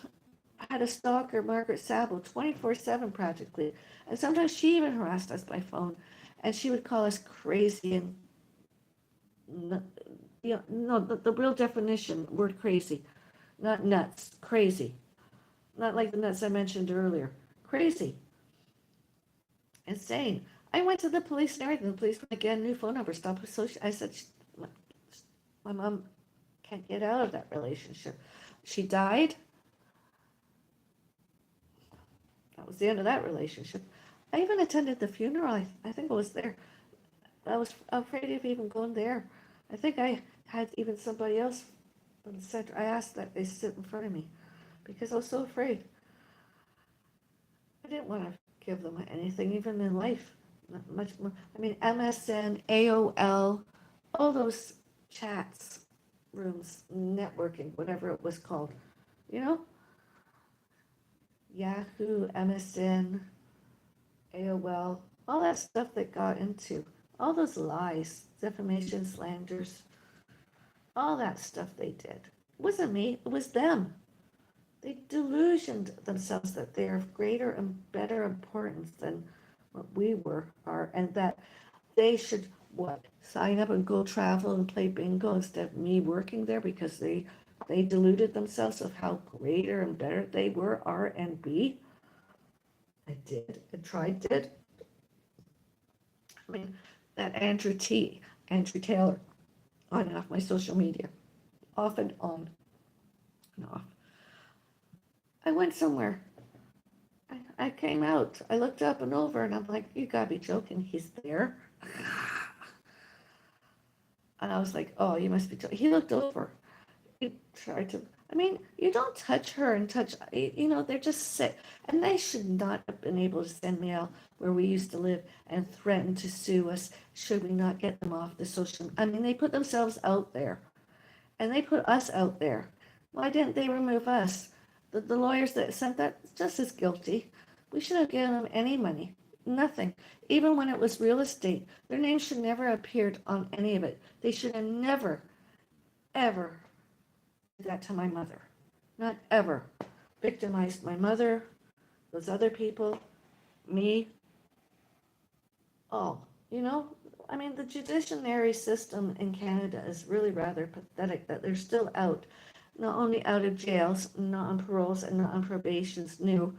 had a stalker, Margaret Sabo, 24/7 practically. And sometimes she even harassed us by phone. And she would call us crazy and, you know, no, the real definition, word crazy, not nuts, crazy. Not like the nuts I mentioned earlier. Crazy. Insane. I went to the police and everything. The police went, get a new phone number, stop associating. I said, my mom can't get out of that relationship. She died. That was the end of that relationship. I even attended the funeral. I think I was there. I was afraid of even going there. I think I had even somebody else from the center. I asked that they sit in front of me because I was so afraid. I didn't want to give them anything, even in life. Not much more. I mean, MSN, AOL, all those chats, rooms, networking, whatever it was called. You know? Yahoo, MSN, AOL, all that stuff they got into, all those lies, defamation, slanders, all that stuff they did. It wasn't me, it was them. They delusioned themselves that they are of greater and better importance than what we are, and that they should, what, sign up and go travel and play bingo instead of me working there because they deluded themselves of how greater and better they were, are, and be. I did, and tried, did. I mean, that Andrew Taylor, on and off my social media, off and on and off. I went somewhere. I came out. I looked up and over, and I'm like, you gotta be joking. He's there. And I was like, oh, you must be joking. He looked over. He tried to. I mean, you don't touch her and touch, you know, they're just sick. And they should not have been able to send mail where we used to live and threaten to sue us should we not get them off the social. I mean, they put themselves out there and they put us out there. Why didn't they remove us? The lawyers that sent that, just as guilty. We should have given them any money. Nothing. Even when it was real estate, their name should never have appeared on any of it. They should have never, ever did that to my mother. Not ever. Victimized my mother, those other people, me, all. You know, I mean, the judiciary system in Canada is really rather pathetic that they're still out, not only out of jails, not on paroles, and not on probations new.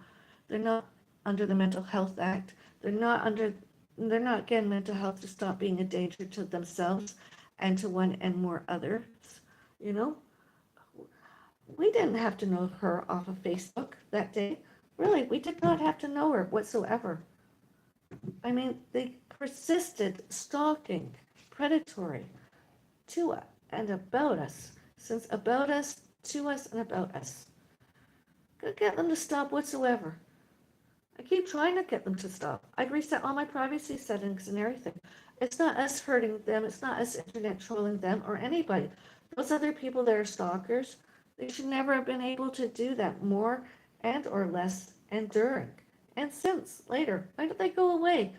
They're not under the Mental Health Act. They're not under, they're not getting mental health to stop being a danger to themselves and to one and more others. You know, we didn't have to know her off of Facebook that day. Really, we did not have to know her whatsoever. I mean, they persisted stalking, predatory to and about us, since about us, to us, and about us. Could get them to stop whatsoever. I keep trying to get them to stop. I'd reset all my privacy settings and everything. It's not us hurting them. It's not us internet trolling them or anybody. Those other people that are stalkers, they should never have been able to do that more and or less and during and since later. Why don't they go away?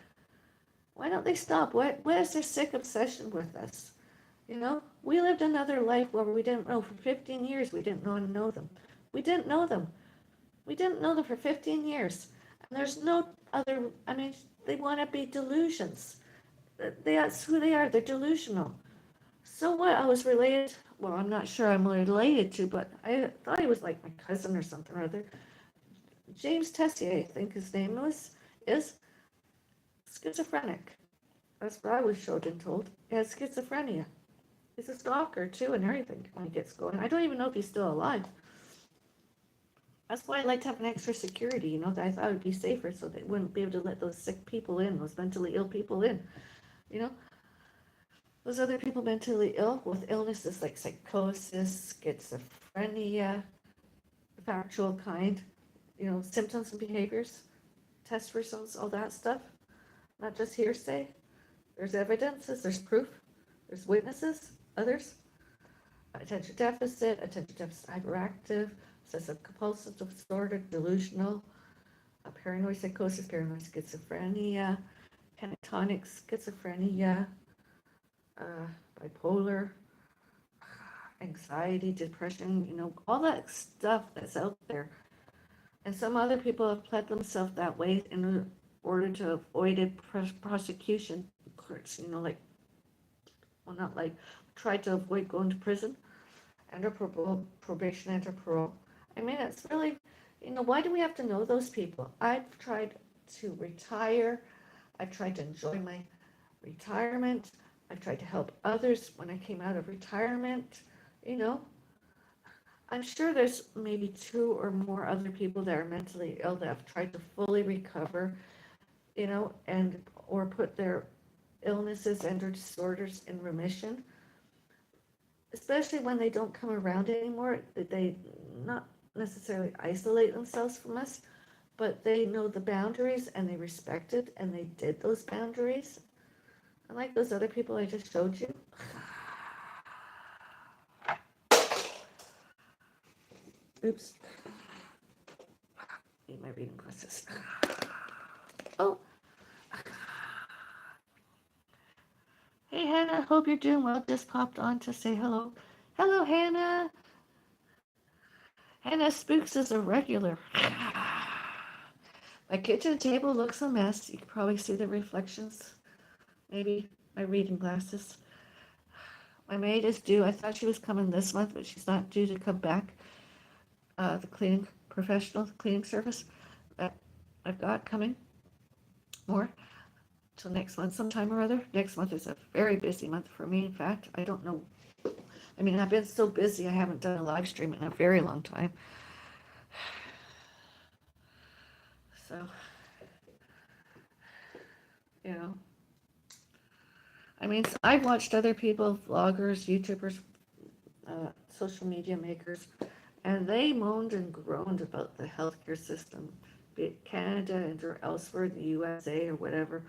Why don't they stop? What is their sick obsession with us? You know, we lived another life where we didn't know for 15 years. We didn't know them. We didn't know them. We didn't know them for 15 years. And there's no other, I mean, they want to be delusions. That's who they are. They're delusional. So what? I was related, well, I'm not sure I'm related to, but I thought he was like my cousin or something or other. James Tessier, I think his name is schizophrenic. That's what I was showed and told. He has schizophrenia. He's a stalker too and everything when he gets going. I don't even know if he's still alive. That's why I like to have an extra security, you know, that I thought it would be safer so they wouldn't be able to let those sick people in, those mentally ill people in, you know. Those other people mentally ill with illnesses like psychosis, schizophrenia, the factual kind, you know, symptoms and behaviors, test results, all that stuff. Not just hearsay. There's evidences, there's proof, there's witnesses, others. Attention deficit hyperactive, obsessive compulsive disorder, delusional, paranoid psychosis, paranoid schizophrenia, pentatonic schizophrenia, bipolar, anxiety, depression, you know, all that stuff that's out there. And some other people have pled themselves that way in order to avoid prosecution courts, you know, like, well, not like, tried to avoid going to prison, under probation, under parole. I mean, it's really, you know, why do we have to know those people? I've tried to retire. I've tried to enjoy my retirement. I've tried to help others when I came out of retirement, you know. I'm sure there's maybe 2 or more other people that are mentally ill that have tried to fully recover, you know, and or put their illnesses and or disorders in remission, especially when they don't come around anymore. They not necessarily isolate themselves from us, but they know the boundaries and they respect it and they did those boundaries. Unlike those other people I just showed you. Oops. Need my reading glasses. Oh. Hey, Hannah. Hope you're doing well. Just popped on to say hello. Hello, Hannah. Hannah Spooks is a regular. My kitchen table looks a mess. You can probably see the reflections. Maybe my reading glasses. My maid is due. I thought she was coming this month, but she's not due to come back. The cleaning professional cleaning service that I've got coming more till next month sometime or other. Next month is a very busy month for me. In fact, I don't know. I mean, I've been so busy, I haven't done a live stream in a very long time. So, you know, I mean, I've watched other people, vloggers, YouTubers, social media makers, and they moaned and groaned about the healthcare system, be it Canada and or elsewhere, the USA or whatever.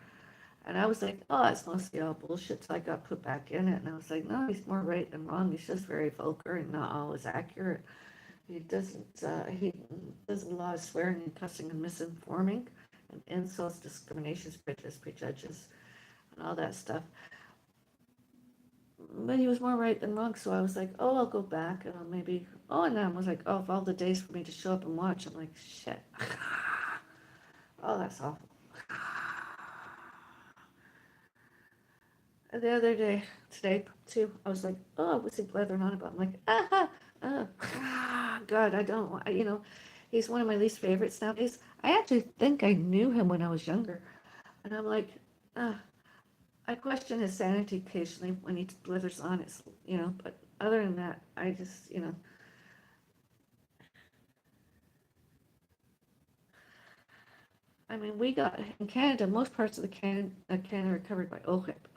And I was like, oh, it's mostly all bullshit. So I got put back in it, and I was like, no, he's more right than wrong. He's just very vulgar and not always accurate. He doesn't a lot of swearing and cussing and misinforming. and insults, discriminations, prejudice, prejudges, and all that stuff. But he was more right than wrong, so I was like, oh, I'll go back and I'll maybe, oh, and then I was like, oh, of all the days for me to show up and watch, I'm like, shit. Oh, that's awful. And the other day, today too, I was like, oh, what's he blathering on about? I'm like, God, I don't want, he's one of my least favorites nowadays. I actually think I knew him when I was younger. And I'm like, ah, I question his sanity occasionally when he blithers on it, but other than that, I just, I mean, we got, in Canada, most parts of the Canada are covered by OHIP.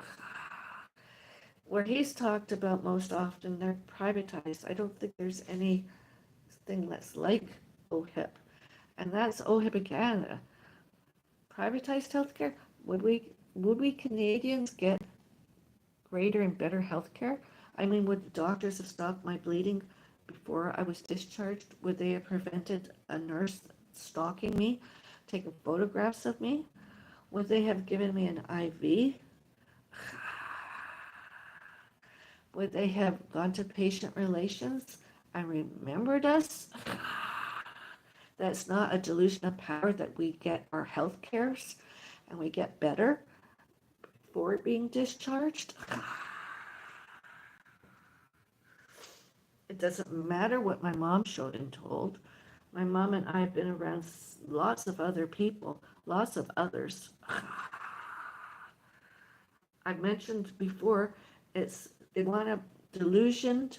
Where he's talked about most often, they're privatized. I don't think there's anything that's like OHIP. And that's OHIP in Canada. Privatized healthcare, would we Canadians get greater and better healthcare? I mean, would the doctors have stopped my bleeding before I was discharged? Would they have prevented a nurse stalking me, taking photographs of me? Would they have given me an IV? Would they have gone to patient relations and remembered us? That's not a delusion of power that we get our health cares and we get better for being discharged. It doesn't matter what my mom showed and told. My mom and I have been around lots of other people, lots of others. I've mentioned before, they want to delusioned,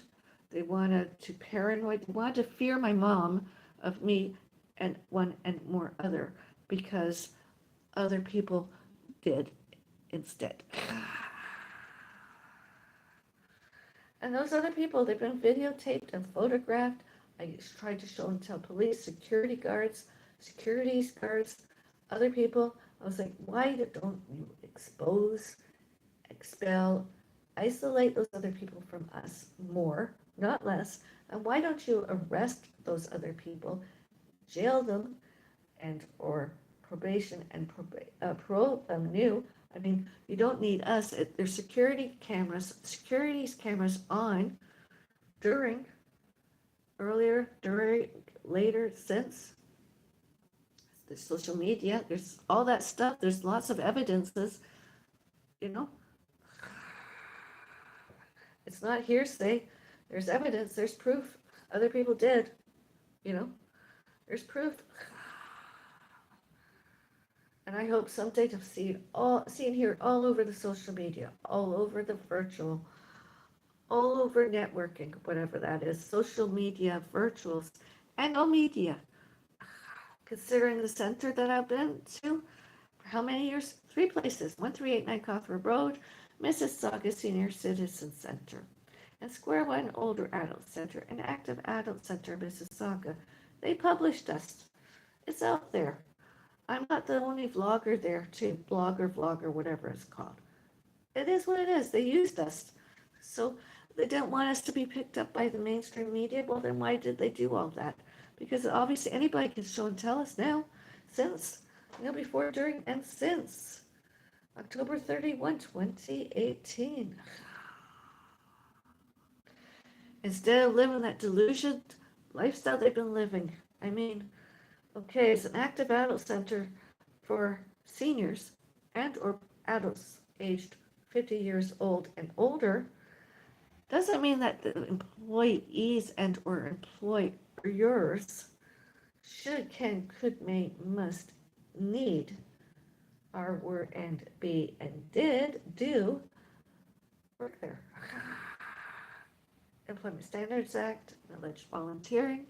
they wanted to paranoid, they wanted to fear my mom of me and one and more other because other people did instead. And those other people, they've been videotaped and photographed. I tried to show and tell police, securities guards, other people. I was like, why don't you expose, expel, isolate those other people from us more, not less? And why don't you arrest those other people, jail them, and or probation and parole them new? I mean, you don't need us. There's securities cameras on during, earlier, during, later, since. There's social media. There's all that stuff. There's lots of evidences. You know, it's not hearsay. There's evidence. There's proof. Other people did. You know, there's proof. And I hope someday to see and hear it all over the social media, all over the virtual, all over networking, whatever that is, social media, virtuals, and all media. Considering the center that I've been to, for how many years? 3 places: 1389 Cawthra Road, Mississauga Senior Citizen Center, and Square One Older Adult Center, and Active Adult Center, Mississauga. They published us. It's out there. I'm not the only vlogger there, too. Vlogger, whatever it's called. It is what it is. They used us. So they didn't want us to be picked up by the mainstream media. Well, then why did they do all that? Because obviously anybody can show and tell us now, since, before, during, and since October 31, 2018. Instead of living that delusioned lifestyle they've been living. I mean, okay, it's an active adult center for seniors and or adults aged 50 years old and older. Doesn't mean that the employees and or employers should, can, could, may, must, need, are, were, and be, and did, do work there. Employment Standards Act, alleged volunteering.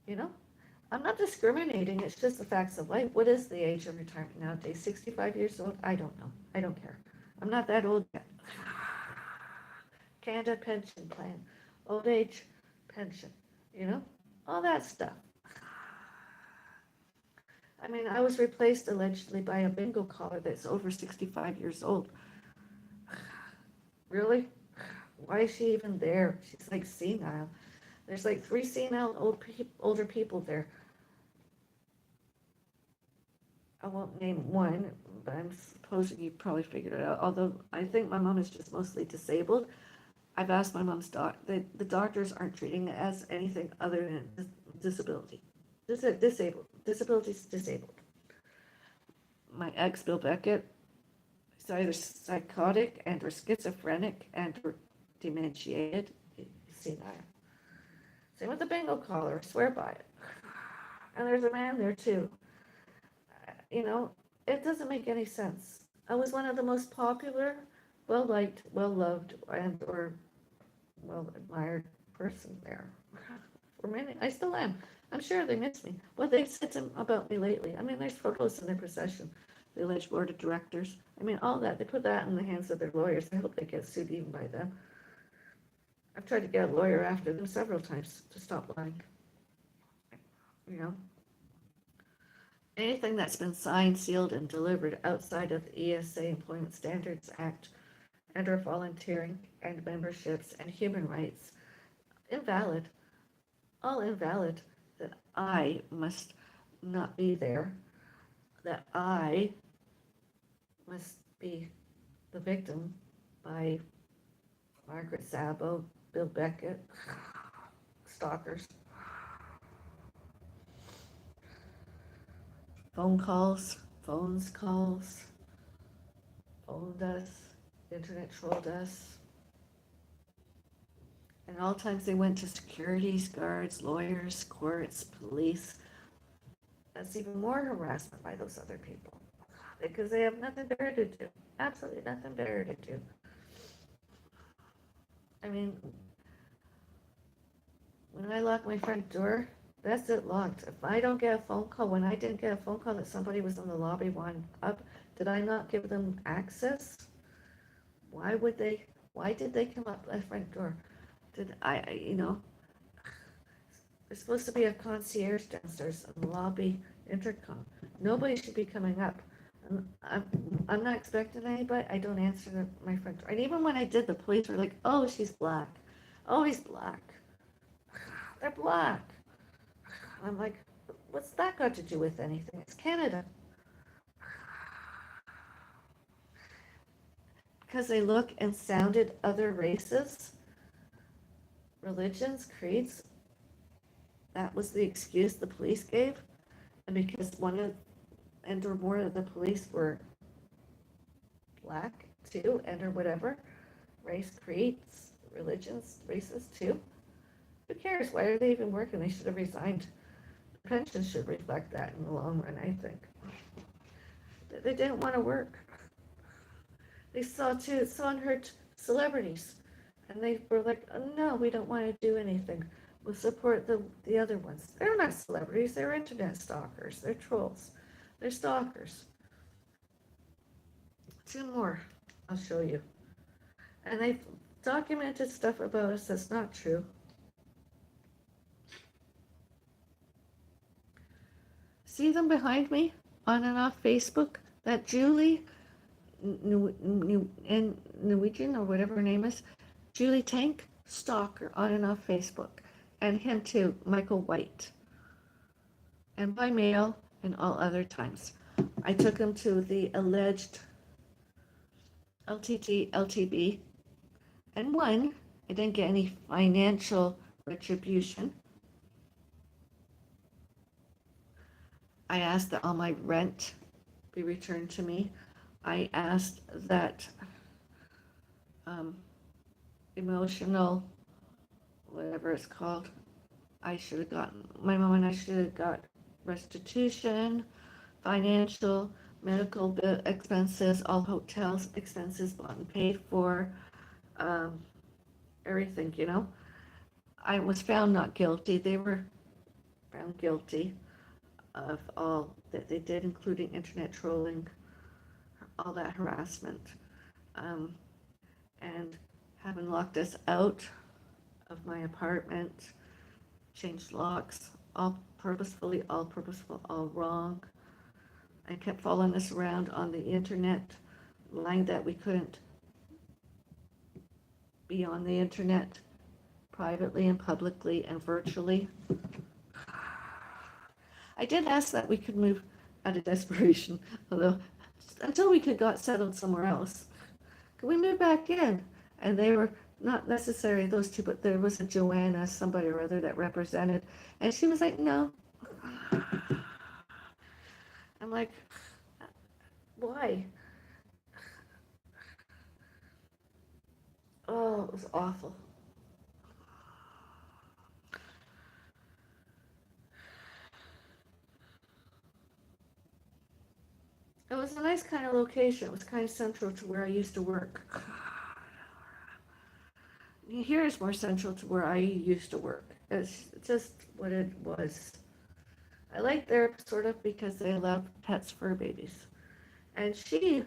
I'm not discriminating, it's just the facts of life. What is the age of retirement nowadays? 65 years old? I don't know. I don't care. I'm not that old yet. Canada pension plan, old age pension, all that stuff. I mean, I was replaced allegedly by a bingo caller that's over 65 years old. Really? Why is she even there? She's like senile. There's like 3 senile older people there. I won't name one, but I'm supposing you probably figured it out. Although I think my mom is just mostly disabled. I've asked my mom's the doctors aren't treating it as anything other than disability. Disabled. Disability's disabled. My ex, Bill Beckett, is either psychotic and or schizophrenic and or dementiated. You see that? Same with the bingo caller. I swear by it. And there's a man there too. You know, it doesn't make any sense. I was one of the most popular, well-liked, well-loved, and or well-admired person there. For many, I still am. I'm sure they miss me. What they've said about me lately. I mean, there's photos in their possession. The alleged board of directors. I mean, all that. They put that in the hands of their lawyers. I hope they get sued even by them. I've tried to get a lawyer after them several times to stop lying. You know, anything that's been signed, sealed, and delivered outside of the ESA Employment Standards Act and or volunteering and memberships and human rights, invalid, all invalid, that I must not be there, that I must be the victim by Margaret Szabo, Bill Beckett, stalkers, phones calls, phoned us, internet trolled us. And all times they went to securities guards, lawyers, courts, police. That's even more harassment by those other people because they have nothing better to do. Absolutely nothing better to do. I mean, when I lock my front door, that's it locked. If I don't get a phone call, when I didn't get a phone call that somebody was in the lobby wanting up, did I not give them access? Why did they come up my front door? Did there's supposed to be a concierge downstairs in the lobby intercom. Nobody should be coming up. I'm not expecting anybody. I don't answer my front door. And even when I did, the police were like, "Oh, she's black. Oh, he's black. They're black." I'm like, "What's that got to do with anything? It's Canada." Because they look and sounded other races, religions, creeds. That was the excuse the police gave. And because one of and or more of the police were black too, and or whatever, race, creeds, religions, races too. Who cares? Why are they even working? They should have resigned. The pension should reflect that in the long run, I think. They didn't want to work. They saw and heard celebrities, and they were like, oh, no, we don't want to do anything. We'll support the other ones. They're not celebrities. They're internet stalkers. They're trolls. They're stalkers. Two more I'll show you. And they've documented stuff about us that's not true. See them behind me on and off Facebook? That Julie Norwegian or whatever her name is, Julie Tank, stalker on and off Facebook. And him too, Michael White. And by mail and all other times. I took him to the alleged LTT, LTB, and won. I didn't get any financial retribution. I asked that all my rent be returned to me. I asked that emotional, whatever it's called, my mom and I should have got restitution, financial, medical bill expenses, all hotels expenses bought and paid for, everything, I was found not guilty. They were found guilty of all that they did, including internet trolling, all that harassment, and having locked us out of my apartment, changed locks, all purposeful, all wrong. I kept following us around on the internet, lying that we couldn't be on the internet privately and publicly and virtually. I did ask that we could move out of desperation, although until we could got settled somewhere else. We moved back in, and they were not necessarily those two, but there was a Joanna, somebody or other that represented, and she was like, no. I'm like, why? Oh, it was awful. It was a nice kind of location. It was kind of central to where I used to work. Here is more central to where I used to work. It's just what it was. I liked there sort of because they love pets, fur babies. And she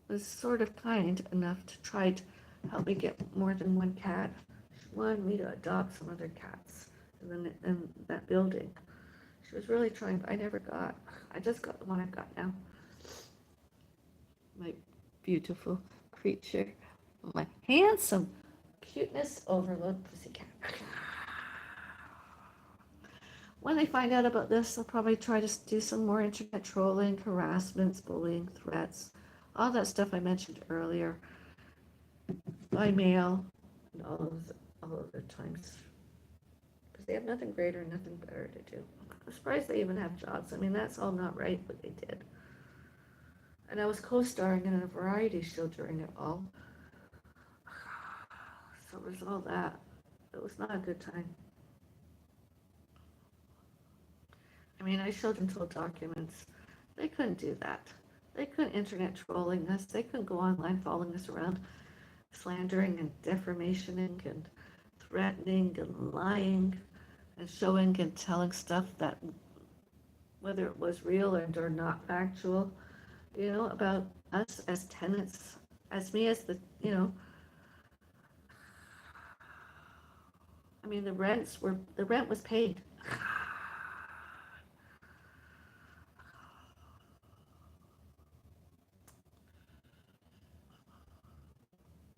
was sort of kind enough to try to help me get more than one cat. She wanted me to adopt some other cats in that building. She was really trying, but I never got. I just got the one I've got now. My beautiful creature. My handsome cuteness overload pussycat. When they find out about this, they'll probably try to do some more internet trolling, harassments, bullying, threats, all that stuff I mentioned earlier, by mail, and all of the times. Because they have nothing greater, nothing better to do. I'm surprised they even have jobs. I mean, that's all not right what they did. And I was co-starring in a variety show during it all. So it was all that. It was not a good time. I mean, I showed them told documents. They couldn't do that. They couldn't internet trolling us. They couldn't go online following us around, slandering and defamationing and threatening and lying and showing and telling stuff that, whether it was real or not factual, about us as tenants, as me as I mean, the rent was paid.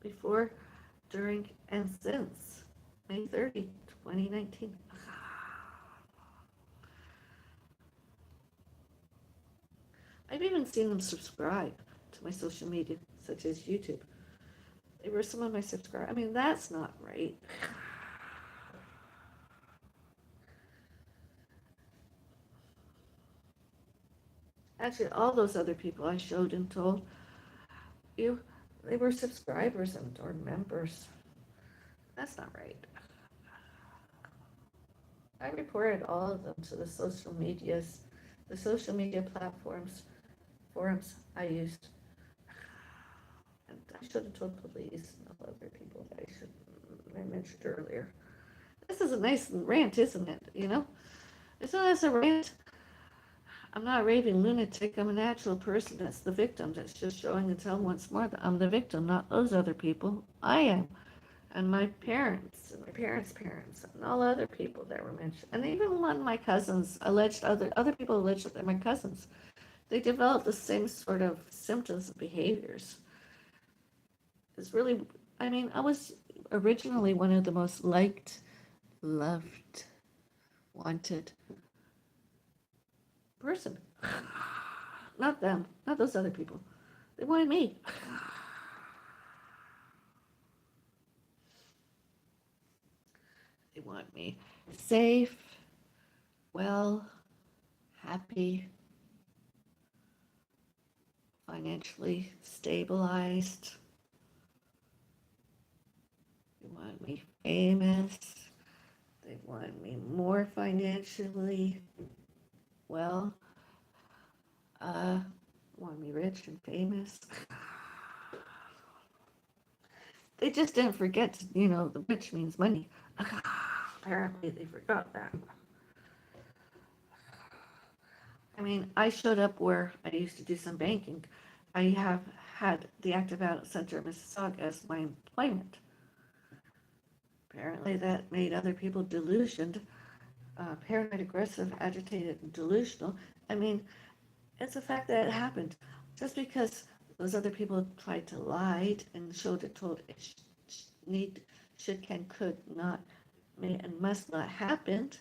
Before, during, and since May 30, 2019. I've even seen them subscribe to my social media, such as YouTube. They were some of my subscribers. I mean, that's not right. Actually, all those other people I showed and told you, they were subscribers or members. That's not right. I reported all of them to the social media platforms, forums I used. And I should have told police and all other people that I mentioned earlier. This is a nice rant, isn't it? It's not as a rant. I'm not a raving lunatic. I'm a natural person that's the victim that's just showing and telling once more that I'm the victim, not those other people. I am. And my parents, and my parents' parents, and all other people that were mentioned. And even one of my cousins other people alleged that they're my cousins. They developed the same sort of symptoms and behaviors. It's really, I mean, I was originally one of the most liked, loved, wanted person. Not them, not those other people. They wanted me. They want me safe, well, happy, financially stabilized. They want me famous. They want me more financially well. Want me rich and famous. They just didn't forget, the rich means money. Apparently they forgot that. I mean, I showed up where I used to do some banking. I have had the Active Adult Center of Mississauga as my employment. Apparently that made other people delusioned, paranoid, aggressive, agitated, and delusional. I mean, it's a fact that it happened. Just because those other people tried to lie and showed it, told it should, can, could not, may, and must not happened,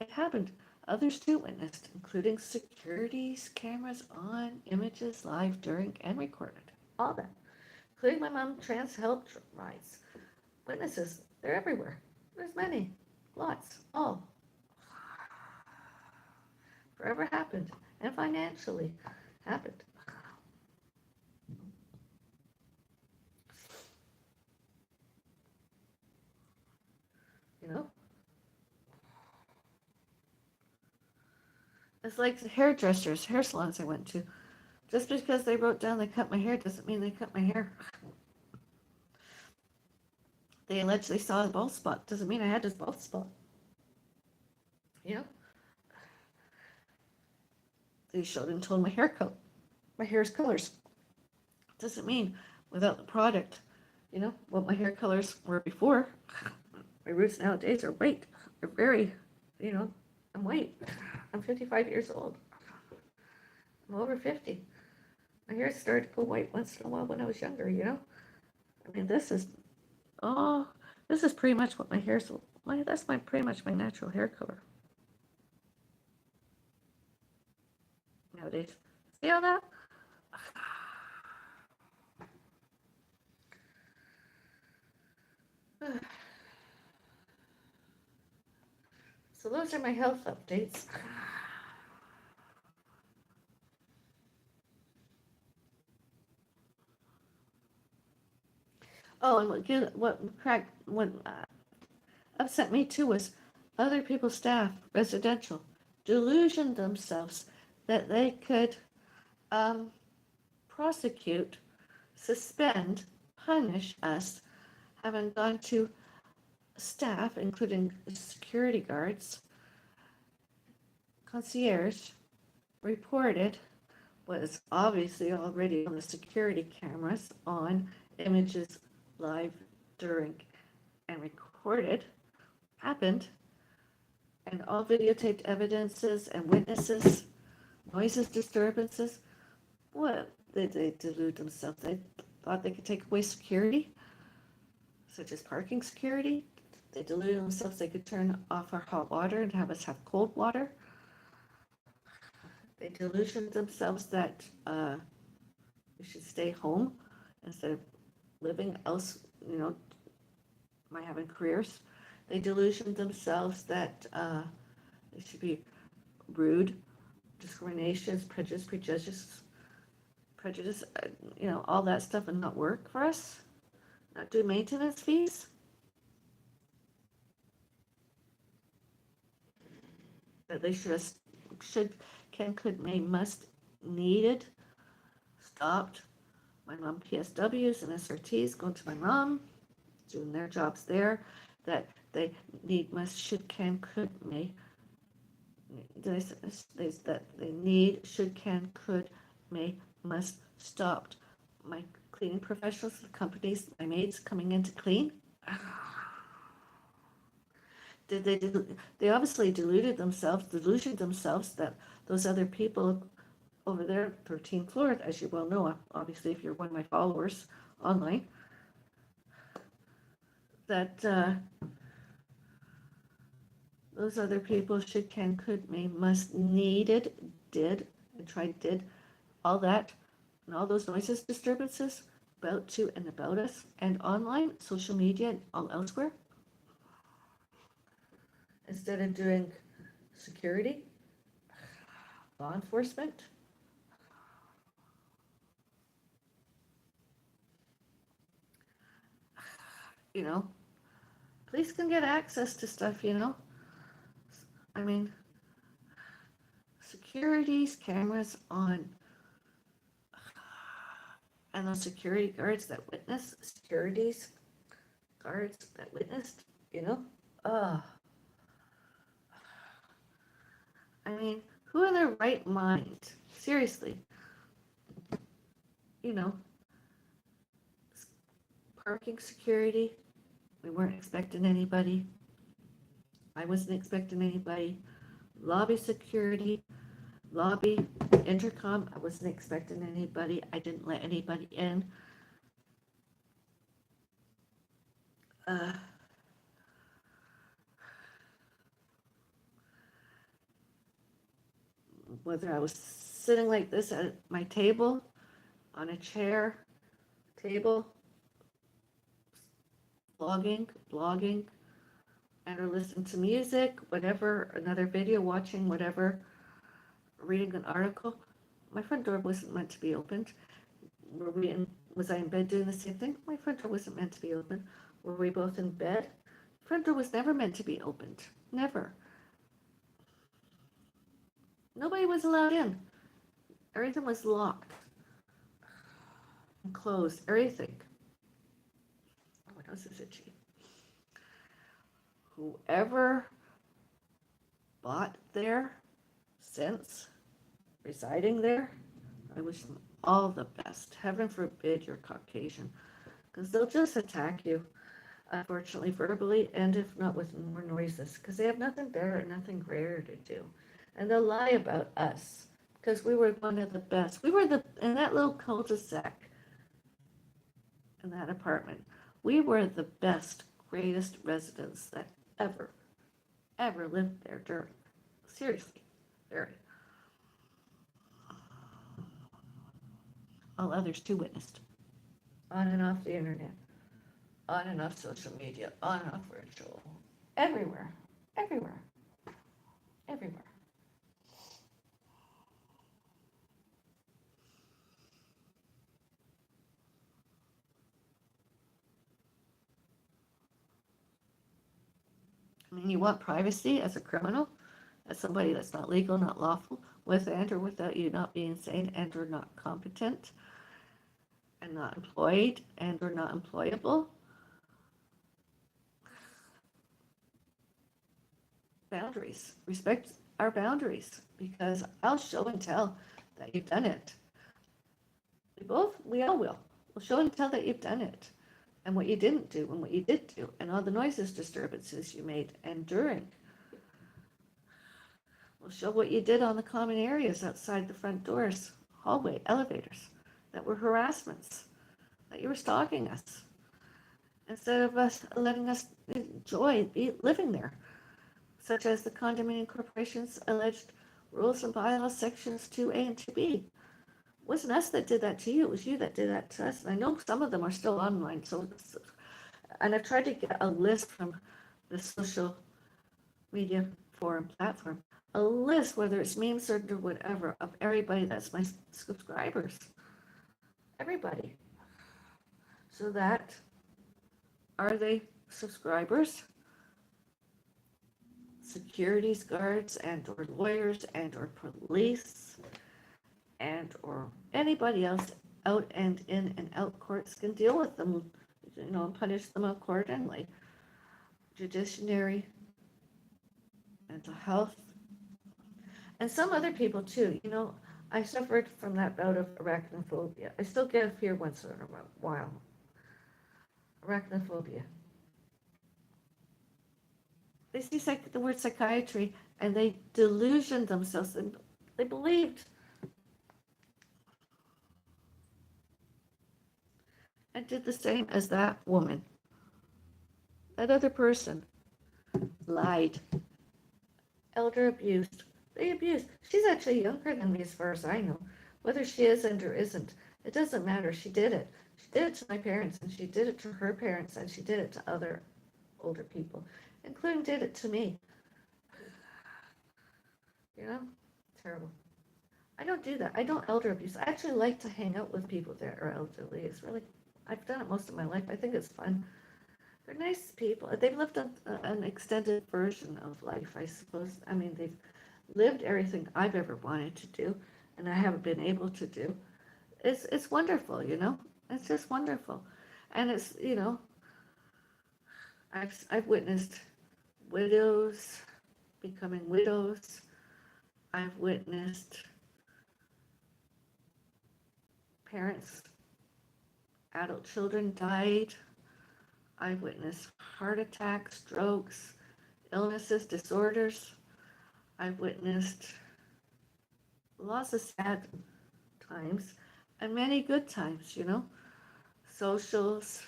it happened. Others too witnessed, including security cameras on images live during and recorded. All that, including my mom trans help rides. Witnesses, they're everywhere. There's many, lots, all. Forever happened, and financially happened. You know? It's like the hairdressers, hair salons I went to. Just because they wrote down they cut my hair doesn't mean they cut my hair. They allegedly saw a bald spot. Doesn't mean I had this bald spot. You know? They showed and told my hair color. My hair's colors. Doesn't mean without the product, you know, what my hair colors were before. My roots nowadays are white. They're very, you know, I'm white. I'm 55 years old. I'm over 50. My hair started to go white once in a while when I was younger, you know? I mean, oh, this is pretty much what my hair's, that's pretty much my natural hair color nowadays. See all that? So those are my health updates. Oh, and what upset me too was other people's staff, residential, delusioned themselves that they could prosecute, suspend, punish us, having gone to staff, including security guards, concierge, reported what is obviously already on the security cameras on images live during and recorded happened, and all videotaped evidences and witnesses, noises, disturbances. What did they delude themselves? They thought they could take away security, such as parking security. They deluded themselves they could turn off our hot water and have us have cold water. They delusioned themselves that we should stay home instead of living else, you know, by having careers. They delusioned themselves that they should be rude, discriminations, prejudice, you know, all that stuff and not work for us, not do maintenance fees. That they can, could, may, must, needed, stopped. My mom PSWs and SRTs going to my mom, doing their jobs there. That they need, must, should, can, could, may. That they need, should, can, could, may, must, stopped. My cleaning professionals, the companies, my maids coming in to clean. They obviously delusioned themselves that those other people over there, 13th floor, as you well know, obviously if you're one of my followers online, that those other people should, can, could, may, must, needed, did, and tried, did, all that, and all those noises, disturbances about to and about us, and online, social media, and all elsewhere, instead of doing security, law enforcement. You know, police can get access to stuff, you know. I mean, securities, cameras on, and those security guards that witnessed, securities guards that witnessed, you know. I mean, who in their right mind, seriously, you know, parking security, we weren't expecting anybody. I wasn't expecting anybody. Lobby security, lobby, intercom, I wasn't expecting anybody. I didn't let anybody in. Uh, whether I was sitting like this at my table, on a chair, table, blogging, and or listening to music, whatever, another video, watching whatever, reading an article. My front door wasn't meant to be opened. Were we in, was I in bed doing the same thing? My front door wasn't meant to be open. Were we both in bed? Front door was never meant to be opened. Never. Nobody was allowed in. Everything was locked and closed. Everything. Oh, my nose is itchy. Whoever bought there since residing there, I wish them all the best. Heaven forbid you're Caucasian, because they'll just attack you, unfortunately, verbally, and if not with more noises, because they have nothing better and nothing greater to do. And they'll lie about us, because we were one of the best. We were in that little cul-de-sac, in that apartment, we were the best, greatest residents that ever lived there during. Seriously, very. All others too witnessed. On and off the internet, on and off social media, on and off virtual. Everywhere, everywhere, everywhere. I mean, you want privacy as a criminal, as somebody that's not legal, not lawful, with and or without you not being sane and or not competent, and not employed and or not employable. Boundaries. Respect our boundaries, because I'll show and tell that you've done it. We all will. We'll show and tell that you've done it, and what you didn't do, and what you did do, and all the noises, disturbances you made, and during. We'll show what you did on the common areas outside the front doors, hallway, elevators, that were harassments, that you were stalking us, instead of us letting us enjoy living there, such as the condominium corporation's alleged rules and bylaws sections 2A and 2B. It wasn't us that did that to you, it was you that did that to us. And I know some of them are still online, and I've tried to get a list from the social media forum platform, a list, whether it's memes or whatever, of everybody that's my subscribers. Everybody. So that, are they subscribers? Securities guards and or lawyers and or police and or anybody else out and in and out courts can deal with them, and punish them accordingly. Judiciary, mental health, and some other people too. I suffered from that bout of arachnophobia. I still get a fear once in a while. Arachnophobia. They see the word psychiatry and they delusion themselves, and they believed. I did the same as that woman. That other person lied. Elder abused. They abused. She's actually younger than me as far as I know. Whether she isn't or isn't, it doesn't matter. She did it. She did it to my parents, and she did it to her parents, and she did it to other older people, including did it to me. Terrible. I don't do that. I don't elder abuse. I actually like to hang out with people that are elderly. It's really, I've done it most of my life. I think it's fun. They're nice people. They've lived an extended version of life, I suppose. I mean, they've lived everything I've ever wanted to do, and I haven't been able to do. It's wonderful, It's just wonderful, and it's I've witnessed widows becoming widows. I've witnessed parents, adult children died. I've witnessed heart attacks, strokes, illnesses, disorders. I've witnessed lots of sad times and many good times, socials.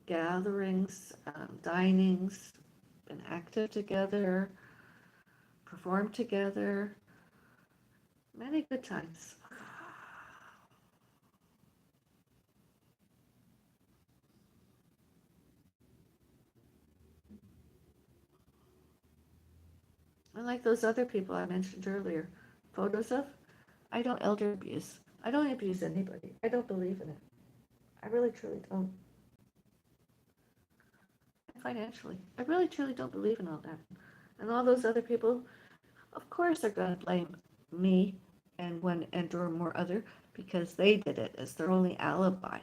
gatherings, dinings, been active together, performed together, many good times. Unlike those other people I mentioned earlier, photos of, I don't elder abuse. I don't abuse anybody. I don't believe in it. I really truly don't. Financially, I really truly don't believe in all that. And all those other people, of course, are going to blame me and one and or more other because they did it as their only alibi.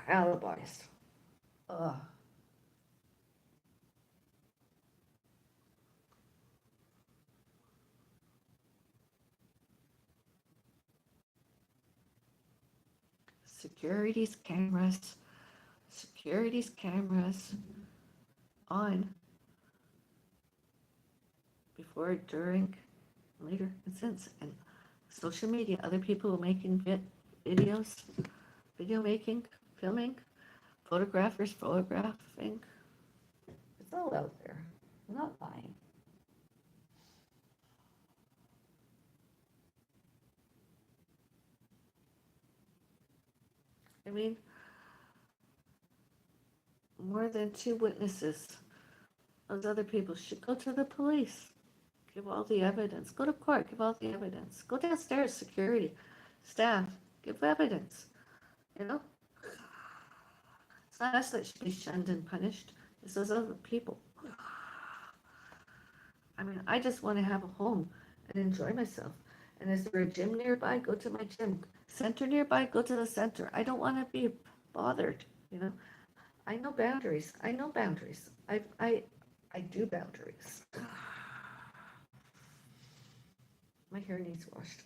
Alibis. Ugh. Security's cameras, security's cameras on before, during, later, and since. And social media, other people making videos, video making, filming, photographers photographing. It's all out there. I'm not lying. I mean, more than two witnesses. Those other people should go to the police. Give all the evidence. Go to court. Give all the evidence. Go downstairs, security, staff. Give evidence. You know, it's not us that should be shunned and punished. It's those other people. I mean, I just want to have a home and enjoy myself. And is there a gym nearby? Go to my gym. Center nearby? Go to the center. I don't want to be bothered. You know, I know boundaries. I know boundaries. I do boundaries. My hair needs washed.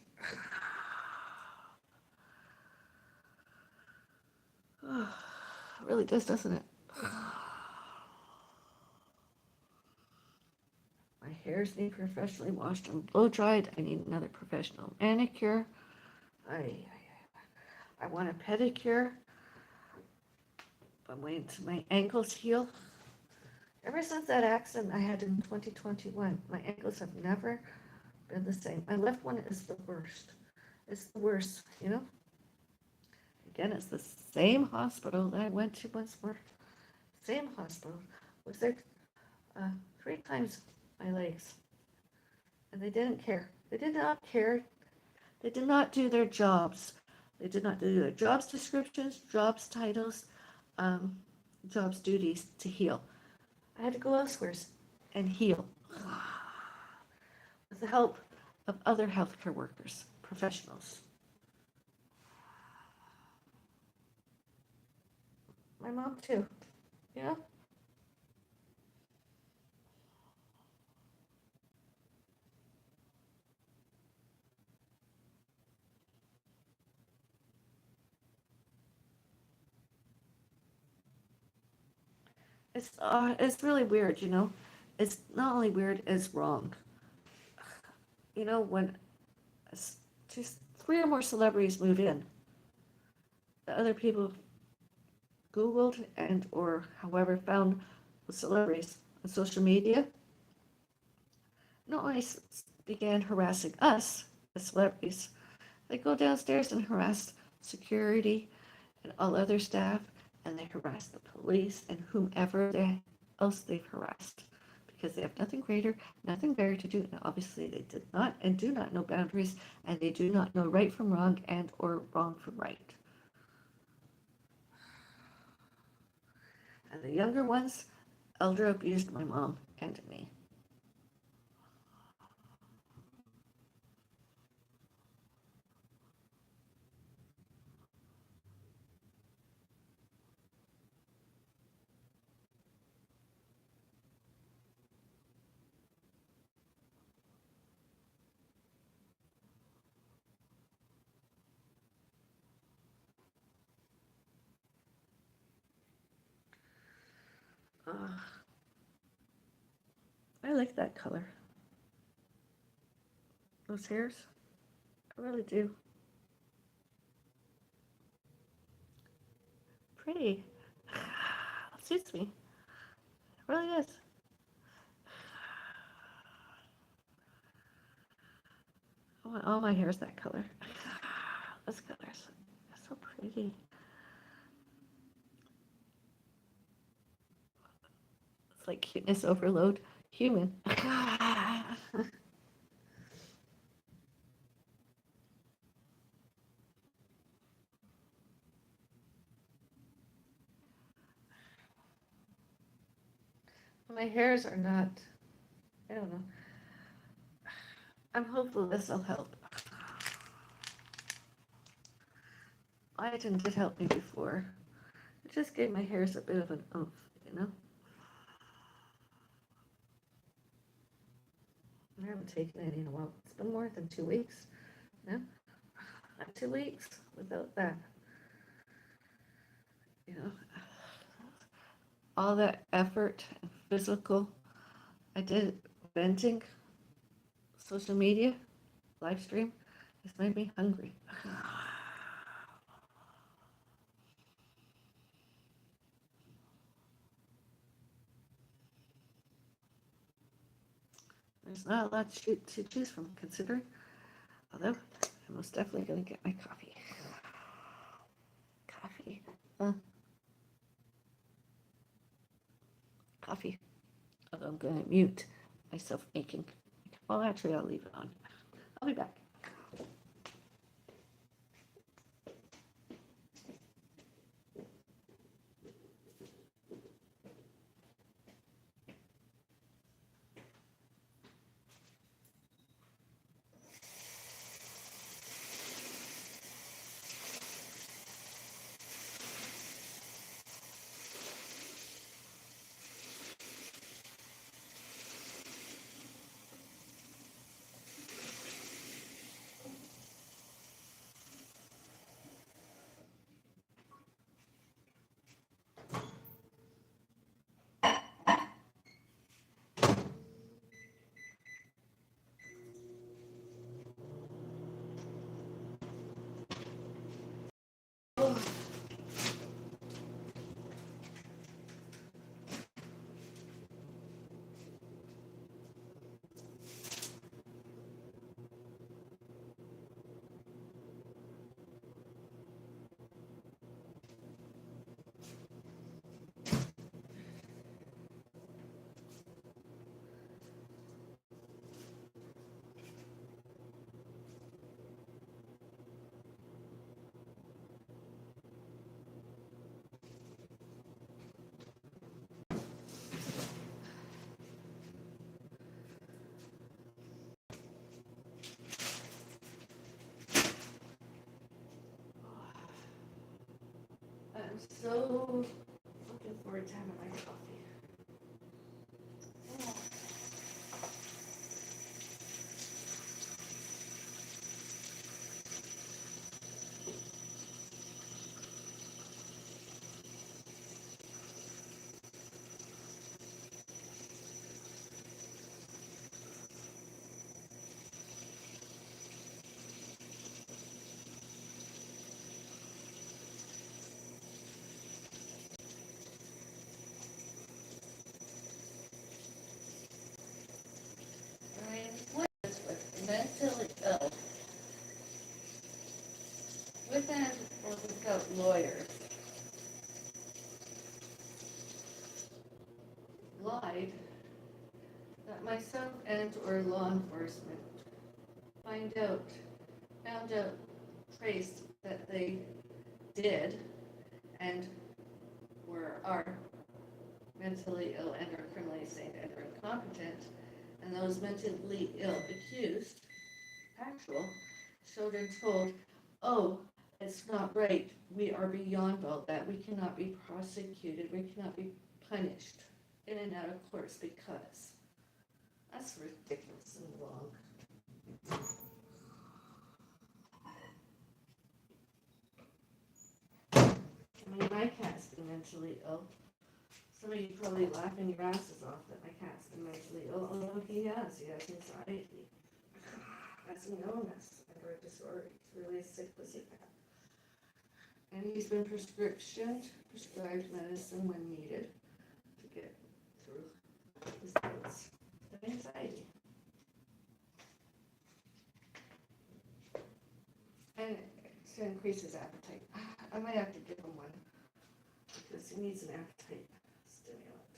It really does, doesn't it? My hairs need professionally washed and blow dried. I need another professional manicure. I I want a pedicure. I'm waiting till my ankles heal. Ever since that accident I had in 2021, my ankles have never been the same. My left one is the worst. It's the worst, you know? Again, it's the same hospital that I went to once more. Same hospital. Was there 3 times my legs. And they didn't care. They did not care. They did not do their jobs. They did not do their jobs descriptions, jobs titles, um, jobs duties to heal. I had to go elsewhere and heal with the help of other healthcare workers, professionals. My mom too. Yeah. It's really weird, you know. It's not only weird, it's wrong. You know, when two, 3 or more celebrities move in, the other people Googled and or however found the celebrities on social media, not only began harassing us, the celebrities, they go downstairs and harass security and all other staff, and they harass the police and whomever else they've harassed because they have nothing greater, nothing better to do. And obviously, they did not and do not know boundaries, and they do not know right from wrong and or wrong from right. And the younger ones, elder abused my mom and me. Uh, I like that color. Those hairs, I really do. Pretty. suits me. It really is. All my hair is that color. This color is so pretty. It's like cuteness overload. Human. My hairs are not, I don't know. I'm hopeful this will help. Biotin did help me before. It just gave my hairs a bit of an oomph, you know? I haven't taken any in a while. It's been more than 2 weeks. No? Not 2 weeks without that. You know? All that effort and physical. I did venting, social media, live stream. It's made me hungry. There's not a lot to choose from, considering. Although, I'm most definitely going to get my coffee. Coffee. Coffee. Although I'm going to mute myself making. Well, actually, I'll leave it on. I'll be back. I'm so looking forward to having my coffee. What is with mentally ill, with and or without lawyers, lied that myself and or law enforcement find out, found out, traced that they did and were are mentally ill and or criminally insane and or incompetent, and those mentally ill accused, actual, showed and told, oh, it's not right, we are beyond all that, we cannot be prosecuted, we cannot be punished in and out of courts because. That's ridiculous and wrong. I mean, my cat's been mentally ill. Some of you probably laughing your asses off that my cat's been mentally ill. Oh, no, he has anxiety. That's an illness under a disorder. He's really a sick pussy cat. And he's been prescribed medicine when needed to get through his bouts of anxiety. And to increase his appetite. I might have to give him one because he needs an appetite stimulant.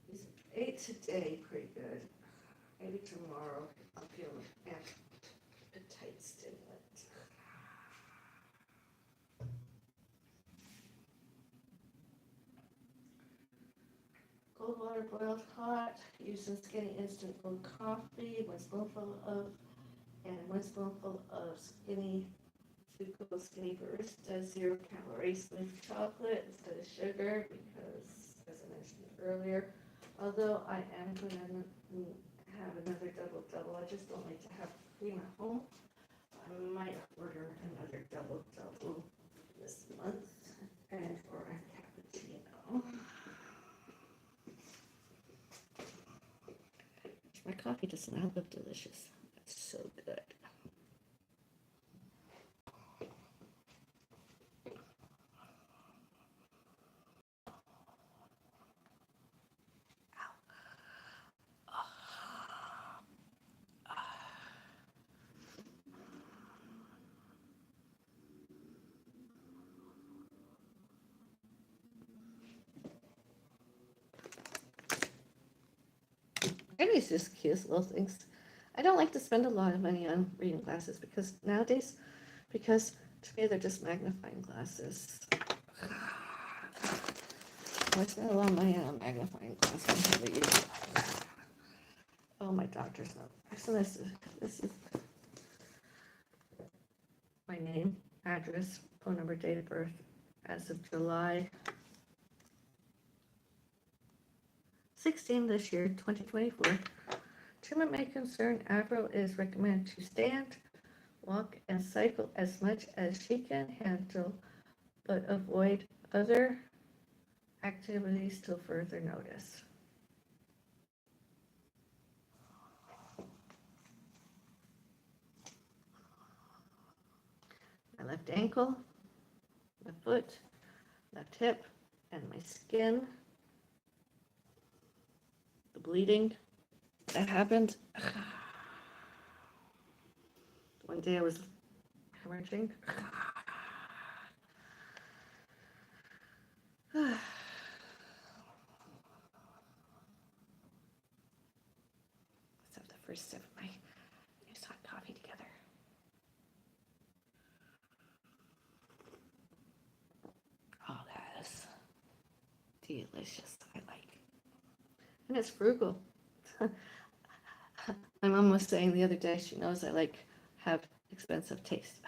He's ate today pretty good. Maybe tomorrow I'll give him an appetite stimulant. Cold water boiled hot, using Skinny instant cold coffee, 1 spoonful of, and 1 spoonful of Skinny Suco Skinny Barista 0 calories with chocolate instead of sugar because, as I mentioned earlier, although I am going to have another double-double, I just don't like to have cream at home. I might order another double-double this month and or a cappuccino. My coffee does not look delicious. It's so good. Maybe it's just cute little things. I don't like to spend a lot of money on reading glasses because nowadays, because to me they're just magnifying glasses. I spend a lot of money on magnifying glasses. Oh, my doctor's note. So this is my name, address, phone number, date of birth as of July 16 this year, 2024. Treatment may concern Avril is recommended to stand, walk, and cycle as much as she can handle, but avoid other activities till further notice. My left ankle, my foot, left hip, and my skin. The bleeding that happened. One day I was hemorrhaging. Let's have the first sip of my nice hot coffee together. Oh, that is delicious. I like. And it's frugal. My mom was saying the other day, she knows I have expensive taste.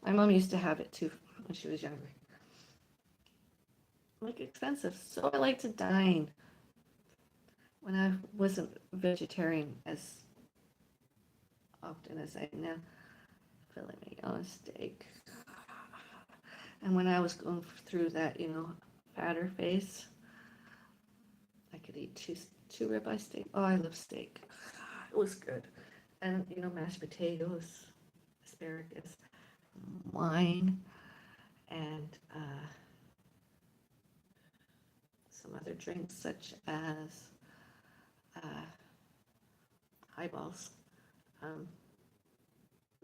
My mom used to have it too when she was younger. Like expensive, so I like to dine. When I wasn't vegetarian as often as I am now, filet mignon steak. And when I was going through that, fatter phase, I could eat two ribeye steak. Oh, I love steak. It was good. And, mashed potatoes, asparagus, wine, and some other drinks such as highballs,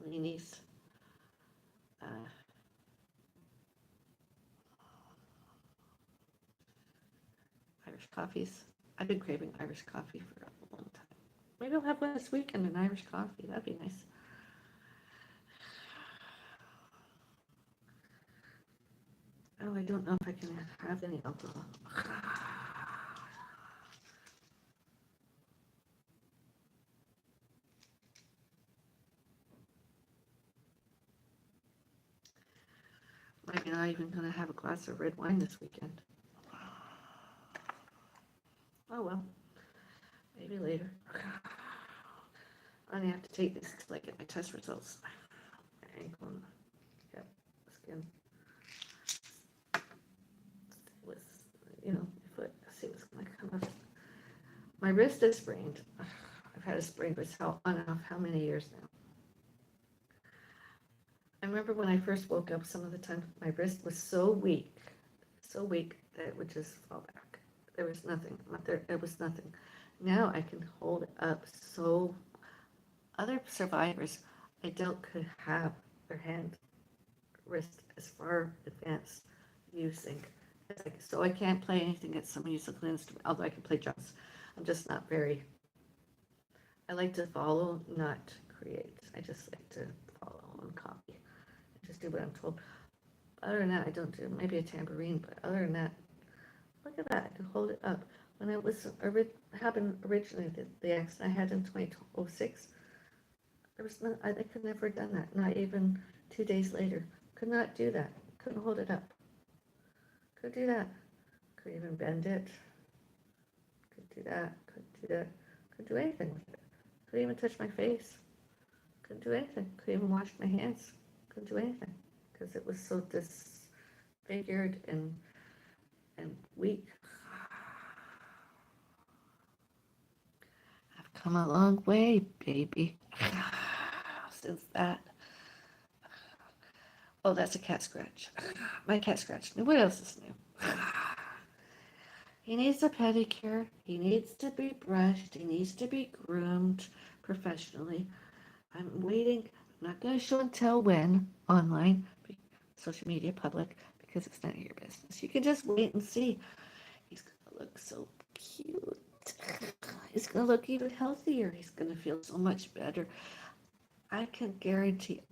weenies, Irish coffees. I've been craving Irish coffee for a long time. Maybe I'll have one this weekend, an Irish coffee. That'd be nice. Oh, I don't know if I can have any alcohol. Maybe not even going to have a glass of red wine this weekend. Oh well, maybe later. I only have to take this till I get my test results. My ankle, yep, skin. With, my foot. See what's going to come up. My wrist is sprained. I've had a sprained wrist on and off how many years now. I remember when I first woke up, some of the time my wrist was so weak that it would just fall back. There was nothing. There was nothing. Now I can hold it up. So other survivors I don't could have their hand wrist as far advanced using. So I can't play anything at some musical instrument, although I can play drums. I'm just not very. I like to follow, not create. I just like to follow and copy. I just do what I'm told. Other than that, I don't do maybe a tambourine, but other than that, look at that. I can hold it up. When it was happened originally, the accident I had in 2006, there was no, I could never have done that. Not even 2 days later. Could not do that. Couldn't hold it up. Could do that. Could even bend it. Could do that. Could do that. Could do anything with it. Could even touch my face. Couldn't do anything. Could even wash my hands. Couldn't do anything because it was so disfigured and weak. I've come a long way, baby, since that. Oh, that's a cat scratch. My cat scratched me. What else is new? He needs a pedicure. He needs to be brushed. He needs to be groomed professionally. I'm waiting. I'm not going to show and tell when online, social media, public, because it's none of your business. You can just wait and see. He's going to look so cute. He's going to look even healthier. He's going to feel so much better. I can guarantee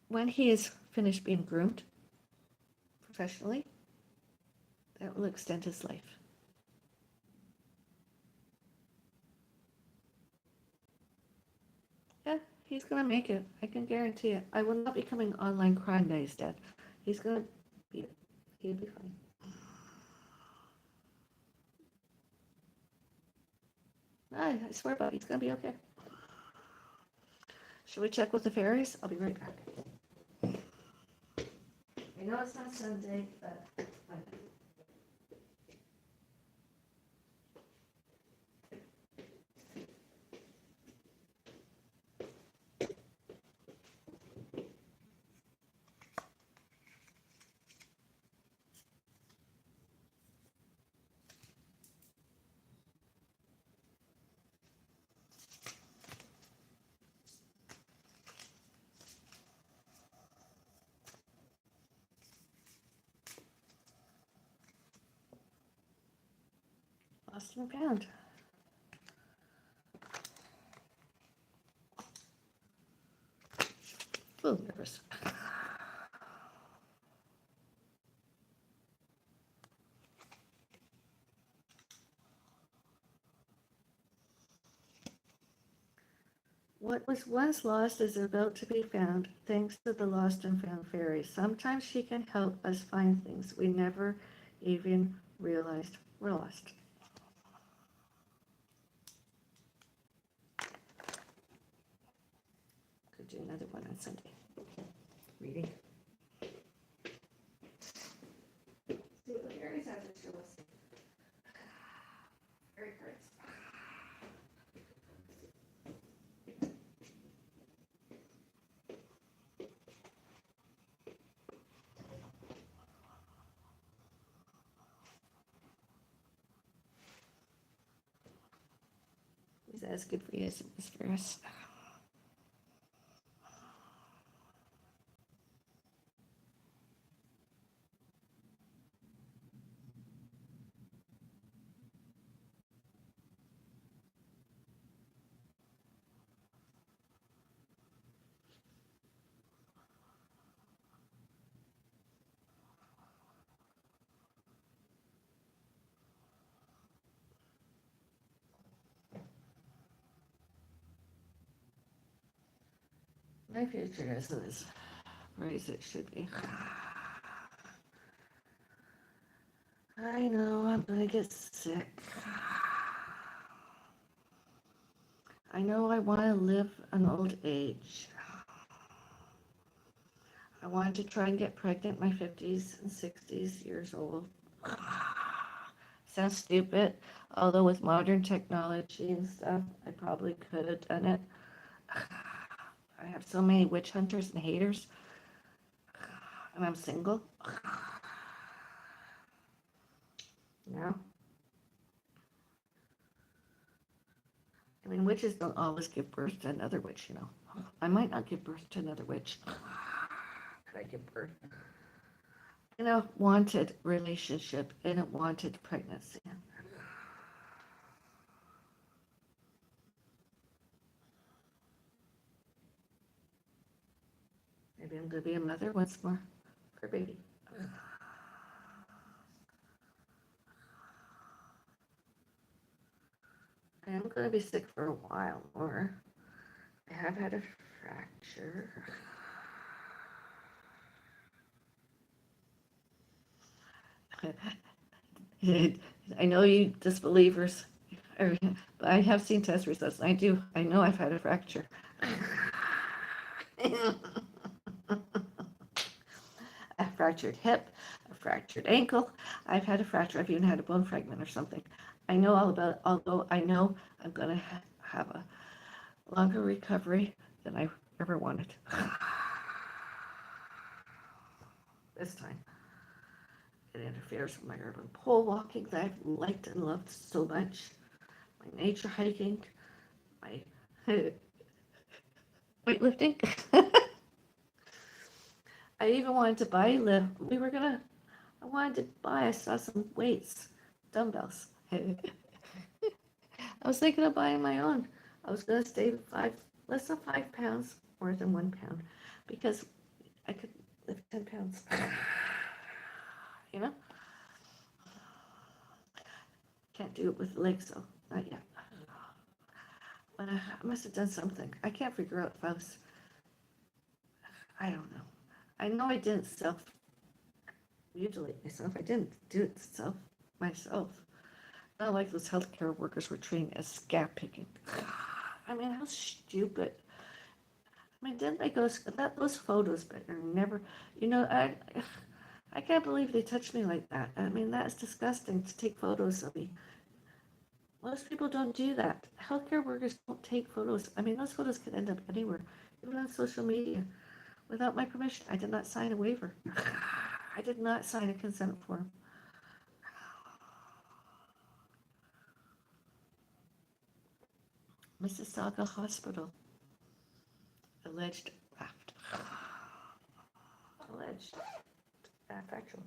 when he is finished being groomed professionally, that will extend his life. Yeah, he's going to make it. I can guarantee it. I will not be coming online crying that he's dead. He's going to be, he'll be fine. I swear about it, he's going to be okay. Should we check with the fairies? I'll be right back. I know it's not Sunday, but lost and found. Oh, nervous. What was once lost is about to be found, thanks to the lost and found fairy. Sometimes she can help us find things we never even realized were lost. Could do another one on Sunday. Reading. See what the fairies have to show us. Fairy cards. Is that as good for you as it was for us? My future isn't as bright as it should be. I know I'm gonna get sick. I know I want to live an old age. I wanted to try and get pregnant in my 50s and 60s years old. sounds stupid, although with modern technology and stuff, I probably could have done it. I have so many witch hunters and haters, and I'm single. No. I mean, witches don't always give birth to another witch, you know. I might not give birth to another witch. Could I give birth in a wanted relationship, in a wanted pregnancy? Maybe I'm going to be a mother once more for a baby. I am going to be sick for a while more. I have had a fracture. I know you disbelievers, but I have seen test results. I know I've had a fracture. A fractured hip, a fractured ankle. I've had a fracture. I've even had a bone fragment or something. I know all about it, although I know I'm going to have a longer recovery than I ever wanted. This time. It interferes with my urban pole walking that I've liked and loved so much, my nature hiking, my weightlifting. I even wanted to buy I wanted to buy, I saw some weights, dumbbells. I was thinking of buying my own. I was going to stay less than 5 pounds, more than 1 pound, because I could lift 10 pounds. You know? Can't do it with legs though, not yet. But I must have done something. I can't figure out if I don't know. I know I didn't self-mutilate myself. I didn't do it myself. Not like those healthcare workers were trained as scab picking. I mean, how stupid. I mean, didn't they go, those photos, but are never, I can't believe they touched me like that. I mean, that's disgusting to take photos of me. Most people don't do that. Healthcare workers don't take photos. I mean, those photos could end up anywhere, even on social media. Without my permission, I did not sign a waiver. I did not sign a consent form. Mississauga Hospital. Alleged theft. Alleged. Factual.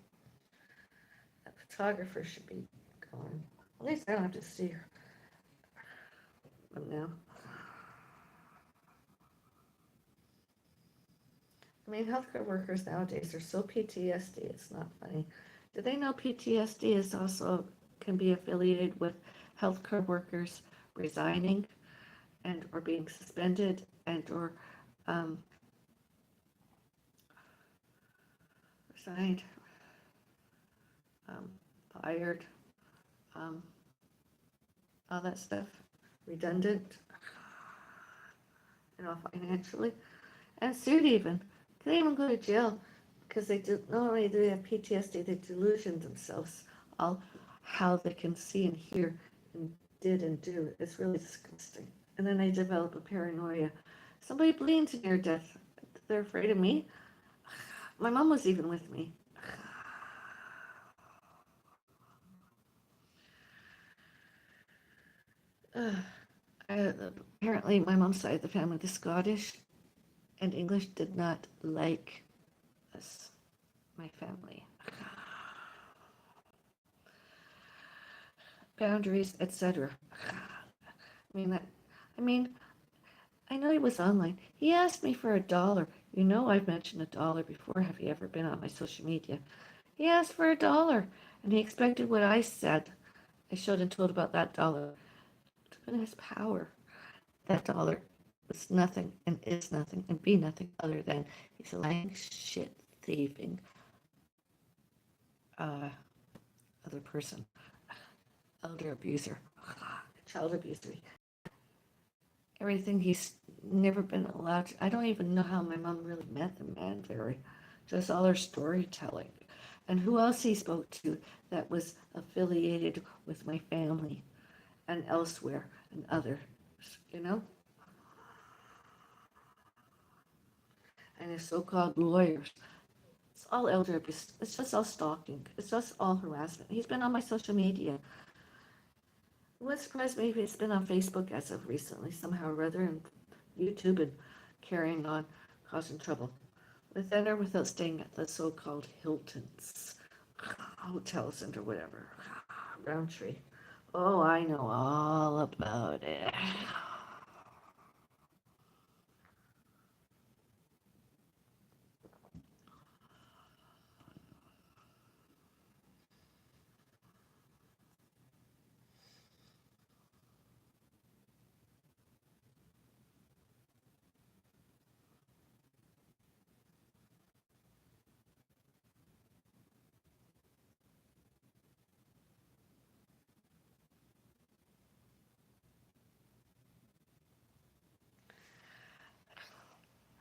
That photographer should be gone. At least I don't have to see her. But now. I mean, healthcare workers nowadays are so PTSD, it's not funny. Do they know PTSD is also can be affiliated with healthcare workers resigning and or being suspended and or um, resigned, um, fired, um, all that stuff, redundant, financially, and sued even. Can even go to jail because they do not only do they have PTSD, they delusion themselves all how they can see and hear and did and do. It's really disgusting. And then they develop a paranoia. Somebody bleeding to near death. They're afraid of me. My mom was even with me. Apparently, my mom's side of the family, the Scottish and English, did not like us, my family. Boundaries, etc. I mean, I know he was online. He asked me for $1. You know I've mentioned $1 before. Have you ever been on my social media? He asked for $1, and he expected what I said. I showed and told about that dollar. To his power, that dollar was nothing and is nothing and be nothing other than he's a lying, shit, thieving other person, elder abuser, child abuser. Everything he's never been allowed to. I don't even know how my mom really met the man, very. Just all her storytelling. and who else he spoke to that was affiliated with my family and elsewhere and others, you know, and his so-called lawyers. It's all elder abuse. It's just all stalking. It's just all harassment. He's been on my social media. It wouldn't surprise me if he's been on Facebook as of recently, somehow or other, and YouTube and carrying on, causing trouble. With and or without staying at the so-called Hiltons, hotels and or whatever. Roundtree. Oh, I know all about it.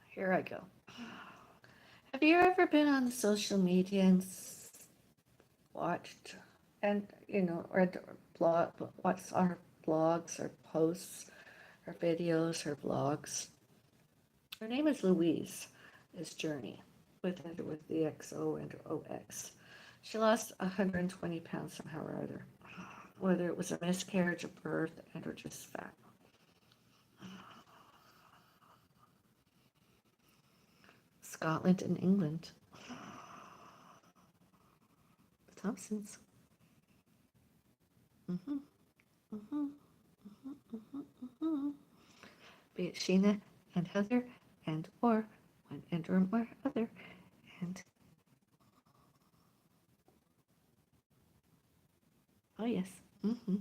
Here I go. Have you ever been on the social media and watched and read blog, what's our blogs or posts or videos or blogs? Her name is Louise. Is Journey with the XO and OX. She lost 120 pounds somehow or other, whether it was a miscarriage of birth and or just fat. Scotland and England. The Thompsons. Mm-hmm, mm-hmm, mm-hmm, mm-hmm. Be it Sheena and Heather and or one and or more other and oh yes. Mm-hmm.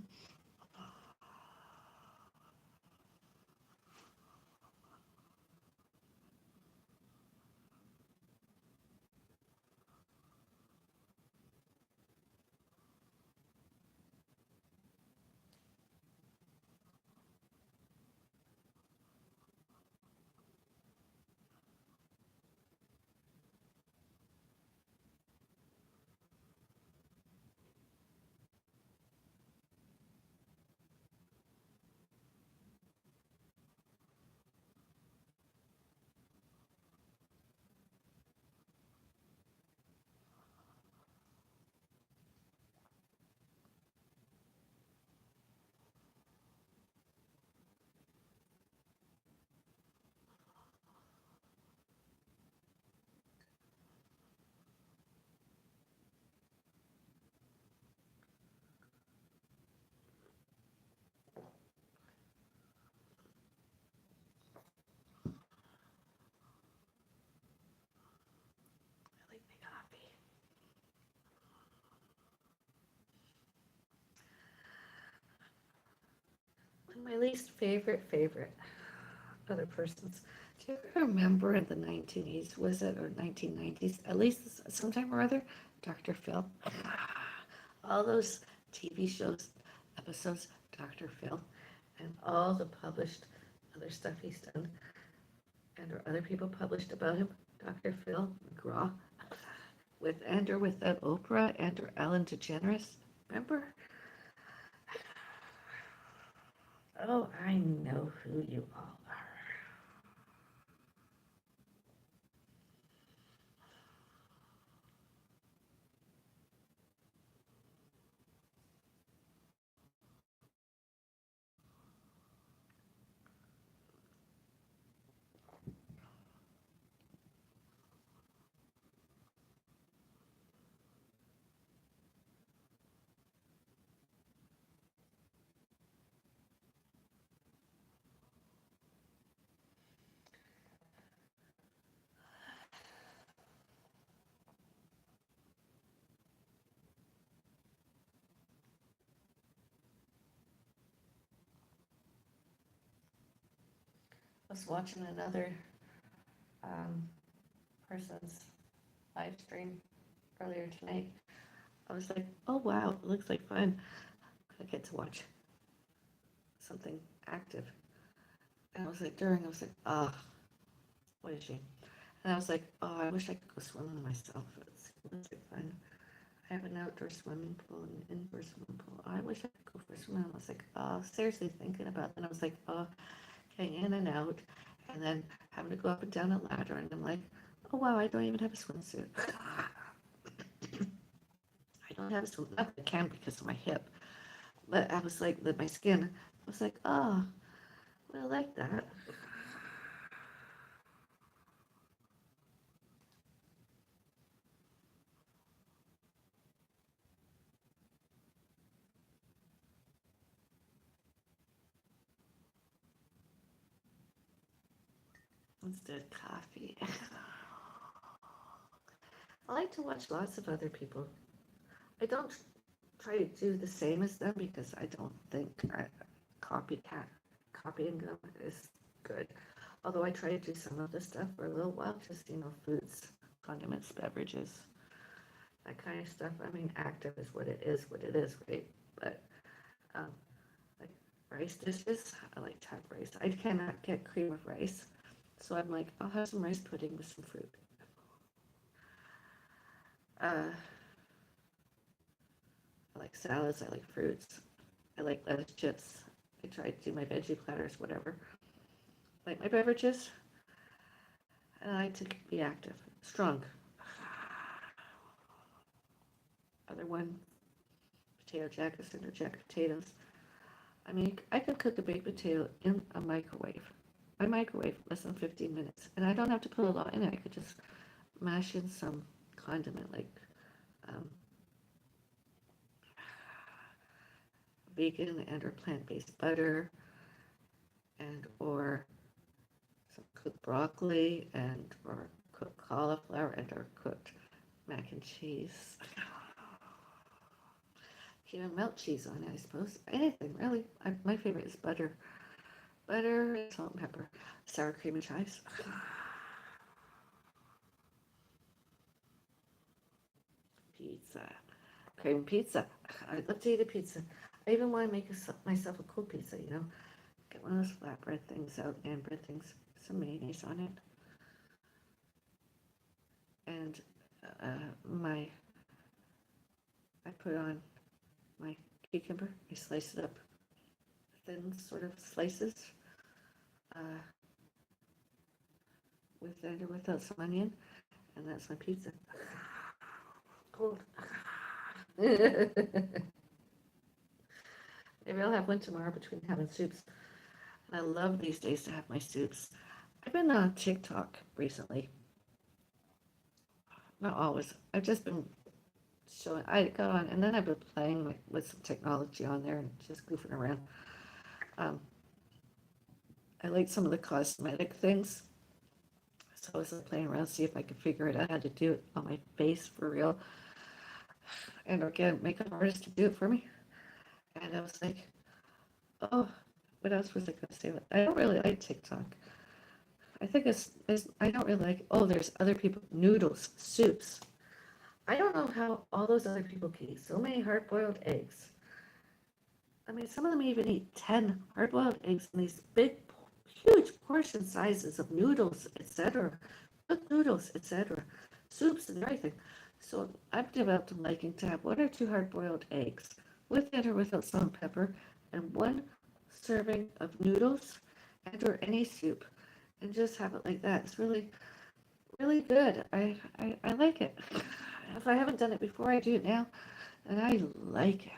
I like my coffee. And my least favorite other persons. Do you remember in the 1980s, was it, or 1990s, at least sometime or other, Dr. Phil? All those TV shows, episodes, Dr. Phil, and all the published other stuff he's done, and or other people published about him, Dr. Phil McGraw, with and or without Oprah and or Ellen DeGeneres. Remember? Oh, I know who you all are. I was watching another um, person's live stream earlier tonight. I was like, oh wow, it looks like fun. I get to watch something active. And I was like, I was like, oh, what is she? And I was like, oh, I wish I could go swimming myself. It looks like fun. I have an outdoor swimming pool and an indoor swimming pool. I wish I could go for a swim. I was like, oh, seriously thinking about it. And I was like, oh, getting in and out, and then having to go up and down a ladder. And I'm like, oh, wow, I don't even have a swimsuit. I don't have a swim. Not that I can because of my hip. But I was like, my skin, I was like, oh, well, I like that. Instead of coffee. I like to watch lots of other people. I don't try to do the same as them because I don't think copycat copying them is good. Although I try to do some of the stuff for a little while, just foods, condiments, beverages, that kind of stuff. I mean, active is what it is, right? But um, like rice dishes, I like to have rice. I cannot get cream of rice, so I'm like, I'll have some rice pudding with some fruit. Uh, I like salads. I like fruits. I like lettuce chips. I try to do my veggie platters, whatever. Like my beverages, and I like to be active, strong. Other one, potato jack or cinder jack potatoes. I mean, I could cook a baked potato in a microwave. My microwave less than 15 minutes, and I don't have to put a lot in it. I could just mash in some condiment like um, vegan and or plant-based butter, and or some cooked broccoli, and or cooked cauliflower, and or cooked mac and cheese. You can melt cheese on it, I suppose. Anything, really. My favorite is butter. Butter, salt and pepper, sour cream and chives. Pizza. Cream pizza. I'd love to eat a pizza. I even want to make myself a cold pizza, Get one of those flatbread things out and bread things. Some mayonnaise on it. And I put on my cucumber. I slice it up thin sort of slices. Uh, with and or without some onion. And that's my pizza. Cold. Maybe I'll have one tomorrow between having soups. And I love these days to have my soups. I've been on TikTok recently. Not always. I've just been showing. I got on, and then I've been playing with some technology on there and just goofing around. Um, I like some of the cosmetic things. So I was playing around to see if I could figure it out how to do it on my face for real. And or get a makeup artist to do it for me. And I was like, oh, what else was I going to say? I don't really like TikTok. I think I don't really like, oh, there's other people, noodles, soups. I don't know how all those other people can eat so many hard-boiled eggs. I mean, some of them even eat 10 hard-boiled eggs in these big, huge portion sizes of noodles, etc. Cooked noodles, etc. Soups and everything. So I've developed a liking to have one or two hard-boiled eggs with and or without salt and pepper, and one serving of noodles and or any soup, and just have it like that. It's really, really good. I like it. If I haven't done it before, I do it now, and I like it.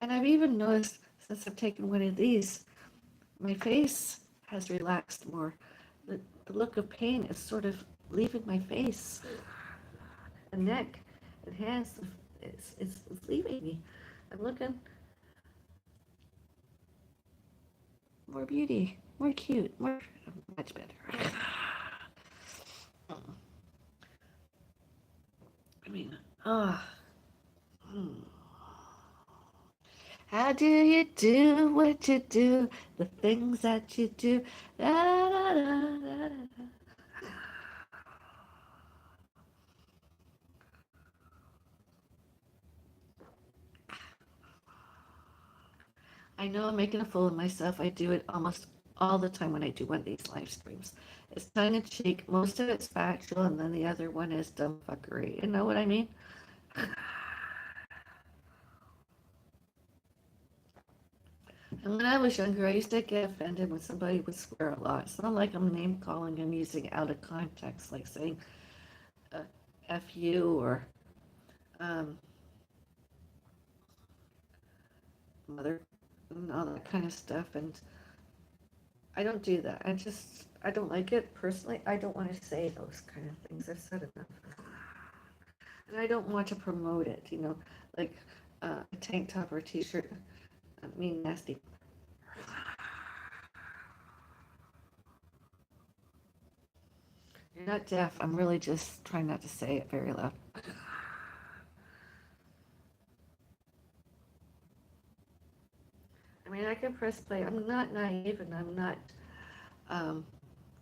And I've even noticed since I've taken one of these, my face has relaxed more. The look of pain is sort of leaving my face. The neck and hands, it's leaving me. I'm looking more beauty, more cute, more much better. I mean, oh, how do you do what you do? The things that you do. Da, da, da, da, da. I know I'm making a fool of myself. I do it almost all the time when I do one of these live streams. It's tongue in cheek. Most of it's factual, and then the other one is dumb fuckery. You know what I mean? And when I was younger, I used to get offended when somebody would swear a lot. It's not like I'm name calling and using it out of context, like saying uh, F you or um, mother and all that kind of stuff. And I don't do that. I don't like it personally. I don't want to say those kind of things. I've said enough. And I don't want to promote it, like a tank top or a t-shirt. I mean, nasty. You're not deaf. I'm really just trying not to say it very loud. I mean, I can press play. I'm not naive and I'm not um,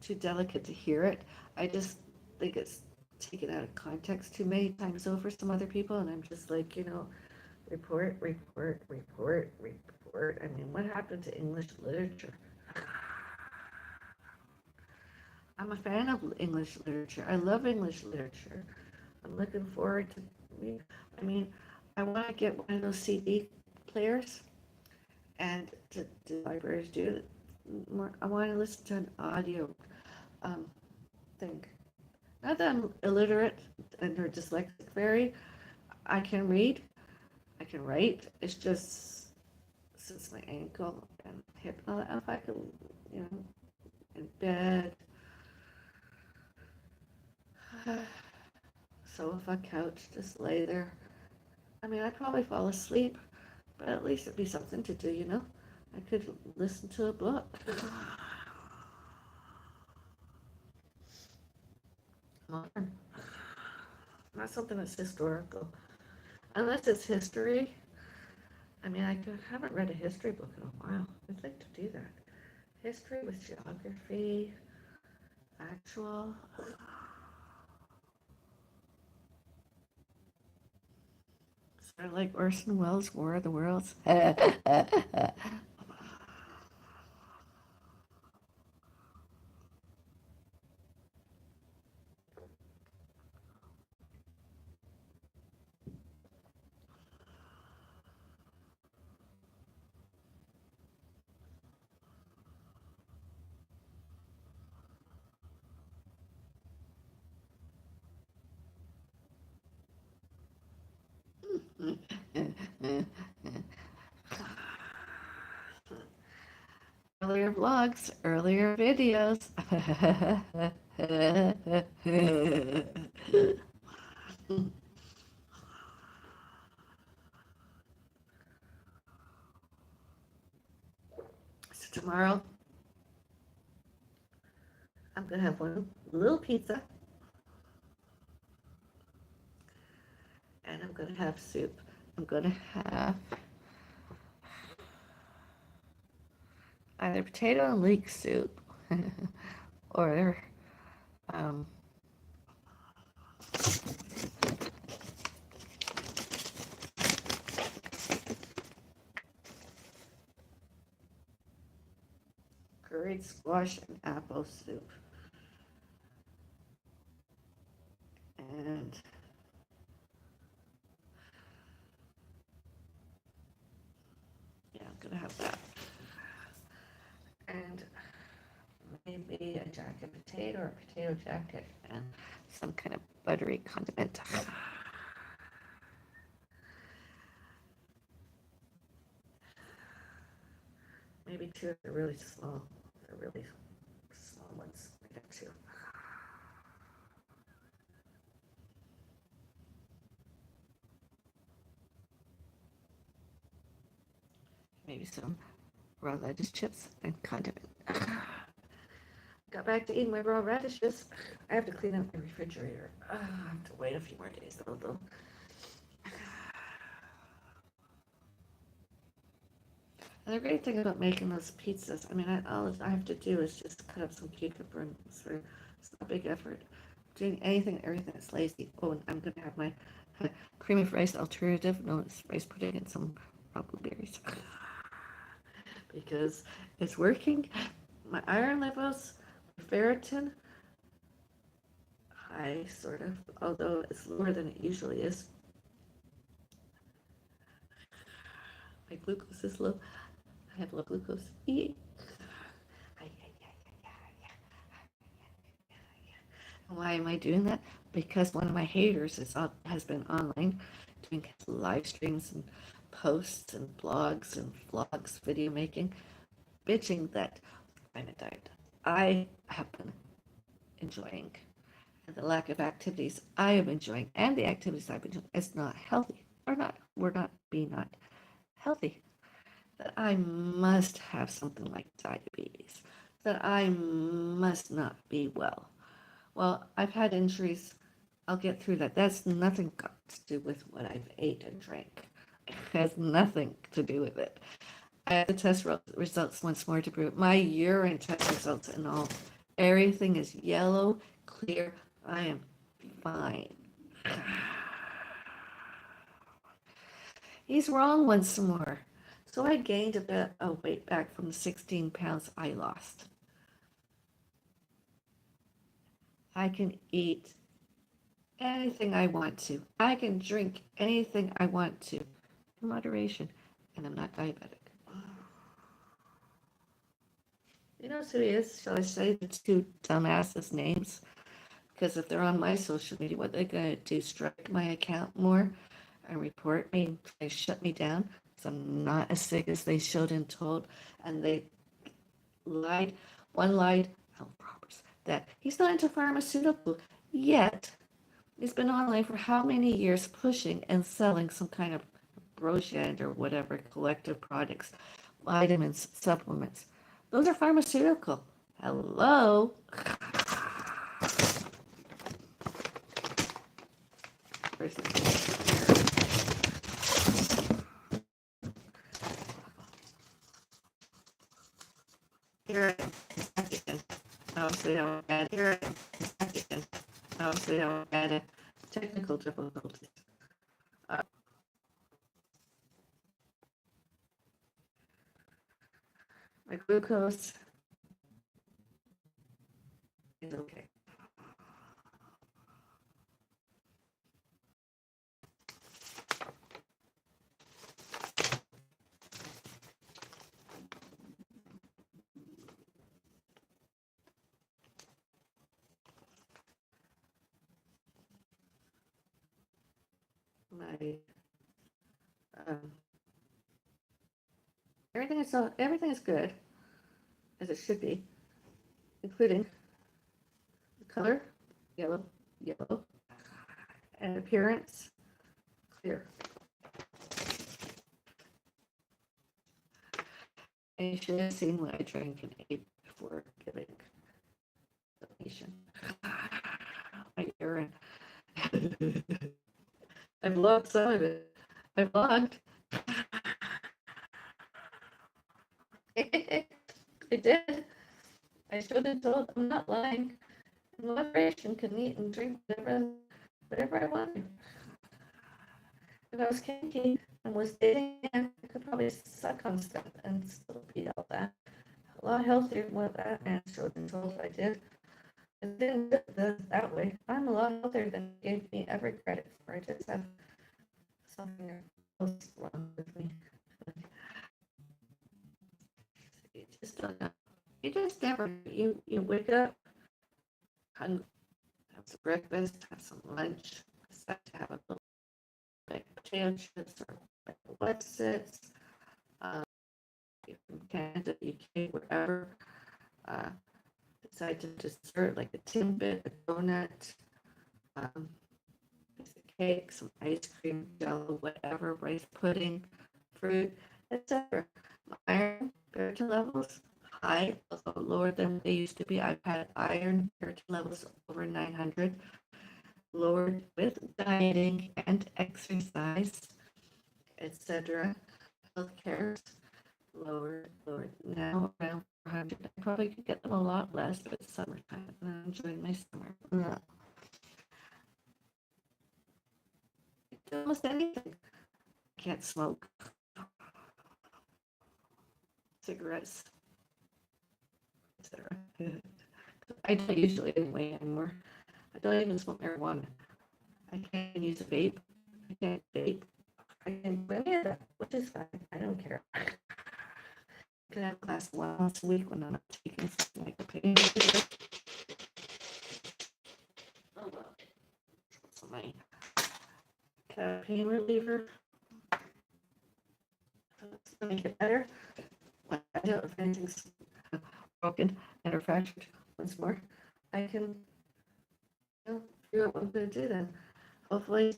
too delicate to hear it. I just think it's taken out of context too many times over some other people. And I'm just like, report, report, report, report. I mean, what happened to English literature? I'm a fan of English literature. I love English literature. I'm looking forward to read. I mean, I want to get one of those CD players and to libraries do it. I want to listen to an audio um, thing. Not that I'm illiterate and or dyslexic very. I can read, I can write. It's just since my ankle and hip and all that, if I could, in bed, sofa, couch, just lay there. I mean, I'd probably fall asleep, but at least it'd be something to do. I could listen to a book. Modern. Not something that's historical. Unless it's history. I mean, haven't read a history book in a while. I'd like to do that. History with geography, actual. Sort of like Orson Welles' War of the Worlds. Earlier vlogs, earlier videos. So tomorrow, I'm going to have one little pizza and I'm going to have soup. I'm going to have either potato and leek soup or um, curried squash and apple soup. And yeah, I'm going to have that. And maybe a jacket potato or a potato jacket and some kind of buttery condiment. Maybe two of the really small, the really small ones. I got two. Maybe some raw lettuce chips and condiment. Got back to eating my raw radishes. I have to clean out my refrigerator. I have to wait a few more days though. And the great thing about making those pizzas, I mean, all I have to do is just cut up some cucumber and it's not a big effort. Doing everything that's lazy. Oh, and I'm going to have my cream of rice alternative known as rice pudding and some raw blueberries. Because it's working. My iron levels, ferritin, high, sort of, although it's lower than it usually is. My glucose is low. I have low glucose. Why am I doing that? Because one of my haters has been online doing live streams and posts and blogs and vlogs, video making, bitching that I'm a diet. I have been enjoying, and the lack of activities I am enjoying, and the activities I've been doing is not healthy, or not. We're not being not healthy. That I must have something like diabetes. That I must not be well. Well, I've had injuries. I'll get through that. That's nothing got to do with what I've ate and drank. It has nothing to do with it. I have the test results once more to prove my urine test results and all. Everything is yellow, clear. I am fine. He's wrong once more. So I gained a bit of weight back from the 16 pounds I lost. I can eat anything I want to. I can drink anything I want to in moderation, and I'm not diabetic. You know who he is? Shall I say the two dumbasses' names? Because if they're on my social media, what they're going to do, strike my account more and report me and shut me down because I'm not as sick as they showed and told. And they lied, one lied, that he's not into pharmaceutical yet. He's been online for how many years pushing and selling some kind of brochure or whatever, collective products, vitamins, supplements. Those are pharmaceutical. Hello? Here again. Obviously, I had here again. Obviously, I had technical difficulties. My glucose is okay. My um, everything is good as it should be, including the color, yellow, and appearance, clear. And you should have seen what I drank and ate before giving donation. My urine. I vlogged some of it. I vlogged. I did. I should have told. I'm not lying. In moderation, can eat and drink whatever I wanted. If I was kinky and was dating, I could probably suck on stuff and still be all that. A lot healthier than what that man showed and told I did. It didn't do that way. I'm a lot healthier than he gave me every credit for. I just have something else wrong with me. You just don't know. You just never. You wake up, have some breakfast, have some lunch, decide to have a little bit of potato chips or what's it? From Canada, UK, wherever. Uh, decide to dessert like a Timbit, a donut, piece of cake, some ice cream, jello, whatever, rice pudding, fruit, etc. My iron ferritin levels high, although lower than they used to be. I've had iron ferritin levels over 900, lowered with dieting and exercise, etc. Healthcare lower, now around 400. I probably could get them a lot less, but it's summertime and I'm enjoying my summer. Yeah. Almost anything. Can't smoke cigarettes. I don't usually anyway anymore. I don't even smoke marijuana. I can't even use a vape. I can't vape. I can't do any of that, which is fine. I don't care. I can have a glass of wine once a week when I'm not taking something like a pain reliever. Oh well. So my pain reliever. It's gonna get better. When I do, if anything's broken and or fractured once more, I can figure out what I'm gonna do then. Hopefully,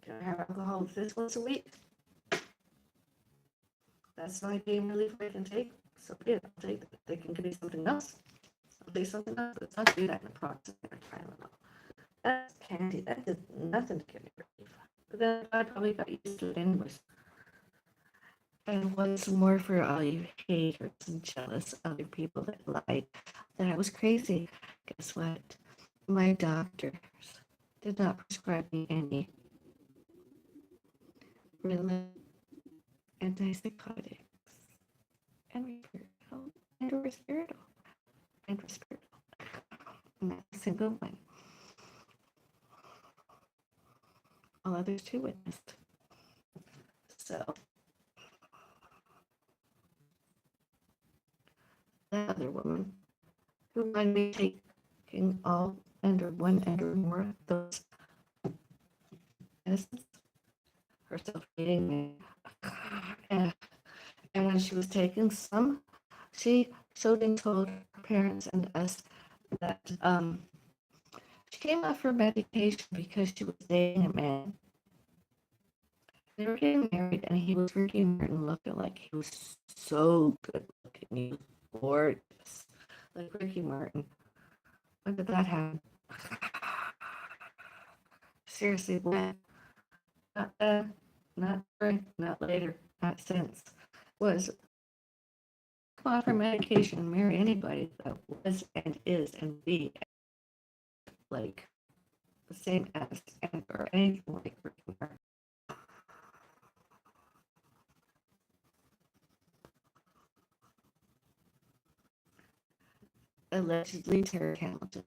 can I have alcohol with this once a week? That's my pain relief I can take. So be it. I'll take that. They can give me something else. I'll take something else, but it's not do that in approximate Tylenol. That's candy. That did nothing to give me relief. But then I probably got used to it anyways. And once more for all you haters and jealous other people that lied that I was crazy. Guess what? My doctors did not prescribe me any Ritalin, antipsychotics, and Risperdal, and Risperdal, and Risperdal. Not a single one. All others too witnessed. So that other woman who wanted me taking all under one and or more of those medicines, herself hating me. And, and when she was taking some, she showed and told her parents and us that she came off her medication because she was dating a man. They were getting married, and he was Ricky Martin looking like he was so good looking. He was gorgeous, like Ricky Martin. When did that happen? Seriously, when? Not then, not during, not later, not since. Was come off her medication and marry anybody that was and is and be like the same as and or anything like Ricky Martin. Allegedly Terry Hamilton.